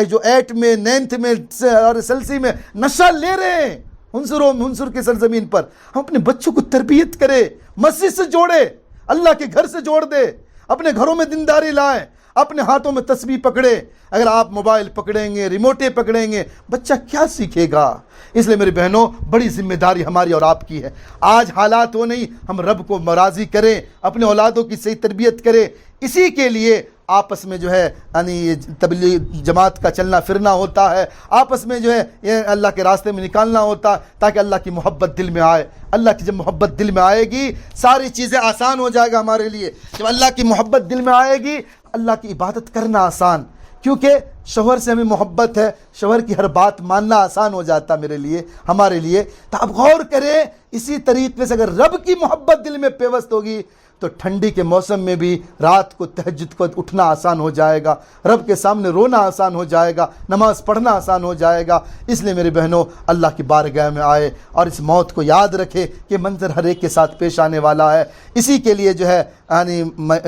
جو 8 میں 9 میں اور SLC میں نشہ لے رہے ہیں. ہنسر کی سرزمین پر ہم اپنے بچوں کو تربیت کرے, مسجد سے جوڑے, اللہ کے گھر سے جوڑ دے, اپنے گھروں میں دینداری لائیں, اپنے ہاتھوں میں تسبیح پکڑے. اگر آپ موبائل پکڑیں گے, ریموٹیں پکڑیں گے, بچہ کیا سیکھے گا؟ اس لیے میری بہنوں بڑی ذمہ داری ہماری اور آپ کی ہے. آج حالات ہو نہیں, ہم رب کو راضی کریں, اپنے اولادوں کی صحیح تربیت کریں. اسی کے لیے آپس میں جو ہے یعنی تبلیغ جماعت کا چلنا پھرنا ہوتا ہے, آپس میں جو ہے یہ اللہ کے راستے میں نکالنا ہوتا ہے تاکہ اللہ کی محبت دل میں آئے. اللہ کی جب محبت دل میں آئے گی ساری چیزیں آسان ہو جائے گا ہمارے لیے. جب اللہ کی محبت دل میں آئے گی اللہ کی عبادت کرنا آسان, کیونکہ شوہر سے ہمیں محبت ہے, شوہر کی ہر بات ماننا آسان ہو جاتا میرے لیے, ہمارے لیے. تو اب غور کریں, اسی طریقے سے اگر رب کی محبت دل میں پیوست ہوگی تو ٹھنڈی کے موسم میں بھی رات کو تہجد کو اٹھنا آسان ہو جائے گا, رب کے سامنے رونا آسان ہو جائے گا, نماز پڑھنا آسان ہو جائے گا. اس لیے میرے بہنوں اللہ کی بارگاہ میں آئے اور اس موت کو یاد رکھے کہ منظر ہر ایک کے ساتھ پیش آنے والا ہے. اسی کے لیے جو ہے یعنی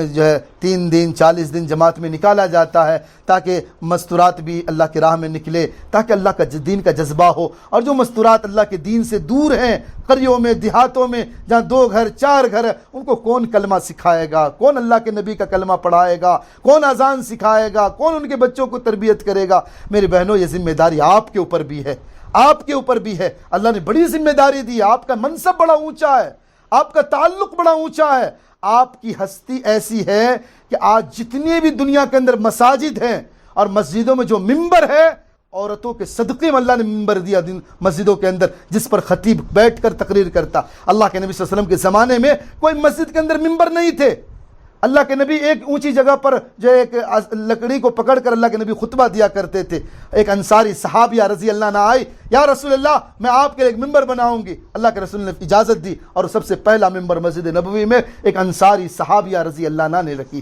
جو ہے 3 دن 40 دن جماعت میں نکالا جاتا ہے تاکہ مستورات بھی اللہ کی راہ میں نکلے, تاکہ اللہ کا دین کا جذبہ ہو. اور جو مستورات اللہ کے دین سے دور ہیں, قریوں میں دیہاتوں میں جہاں 2 گھر 4 گھر, ان کو کون کلمہ سکھائے گا, کون اللہ کے نبی کا کلمہ پڑھائے گا, کون اذان سکھائے گا, کون ان کے بچوں کو تربیت کرے گا؟ میرے بہنوں یہ ذمہ داری آپ کے اوپر بھی ہے, آپ کے اوپر بھی ہے. اللہ نے بڑی ذمہ داری دی. آپ کا منصب بڑا اونچا ہے, آپ کا تعلق بڑا اونچا ہے, آپ کی ہستی ایسی ہے کہ آج جتنی بھی دنیا کے اندر مساجد ہیں اور مسجدوں میں جو ممبر ہے, عورتوں کے صدقے میں اللہ نے ممبر دیا مسجدوں کے اندر جس پر خطیب بیٹھ کر تقریر کرتا. اللہ کے نبی صلی اللہ علیہ وسلم کے زمانے میں کوئی مسجد کے اندر ممبر نہیں تھے. اللہ کے نبی ایک اونچی جگہ پر جو ایک لکڑی کو پکڑ کر اللہ کے نبی خطبہ دیا کرتے تھے. ایک انصاری صحابیہ رضی اللہ عنہ آئی, یا رسول اللہ میں آپ کے لیے ایک ممبر بناؤں گی. اللہ کے رسول نے اجازت دی اور سب سے پہلا ممبر مسجد نبوی میں ایک انصاری صحابیہ رضی اللہ عنہ نے رکھی.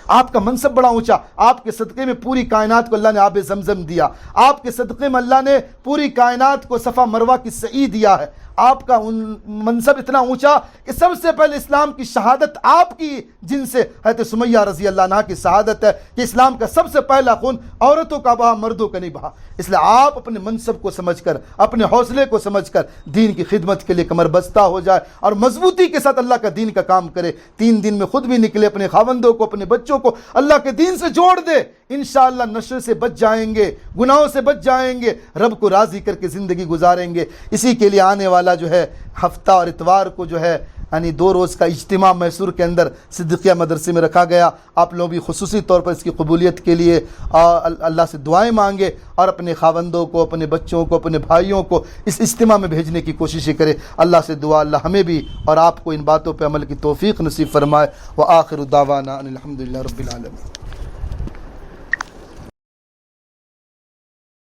آپ کا منصب بڑا اونچا, آپ کے صدقے میں پوری کائنات کو اللہ نے آب زمزم دیا, آپ کے صدقے میں اللہ نے پوری کائنات کو صفا مروہ کی سعی دیا ہے. آپ کا منصب اتنا اونچا کہ سب سے پہلے اسلام کی شہادت آپ کی, جن سے حضرت سمیہ رضی اللہ عنہ کی شہادت ہے کہ اسلام کا سب سے پہلا خون عورتوں کا بہا, مردوں کا نہیں بہا. اس لیے آپ اپنے منصب کو سمجھ کر, اپنے حوصلے کو سمجھ کر دین کی خدمت کے لیے کمر بستہ ہو جائے اور مضبوطی کے ساتھ اللہ کا دین کا کام کرے. 3 دن میں خود بھی نکلے, اپنے خاوندوں کو اپنے بچوں کو اللہ کے دین سے جوڑ دے. انشاءاللہ نشے سے بچ جائیں گے, گناہوں سے بچ جائیں گے, رب کو راضی کر کے زندگی گزاریں گے. اسی کے لیے آنے والا جو ہے ہفتہ اور اتوار کو جو ہے یعنی 2 روز کا اجتماع میسور کے اندر صدیقیہ مدرسے میں رکھا گیا. آپ لوگ بھی خصوصی طور پر اس کی قبولیت کے لیے اللہ سے دعائیں مانگے اور اپنے خاوندوں کو, اپنے بچوں کو, اپنے بھائیوں کو اس اجتماع میں بھیجنے کی کوششیں کرے. اللہ سے دعا اللہ ہمیں بھی اور آپ کو ان باتوں پہ عمل کی توفیق نصیب فرمائے. وآخر دعوانا ان الحمدللہ رب العالمین.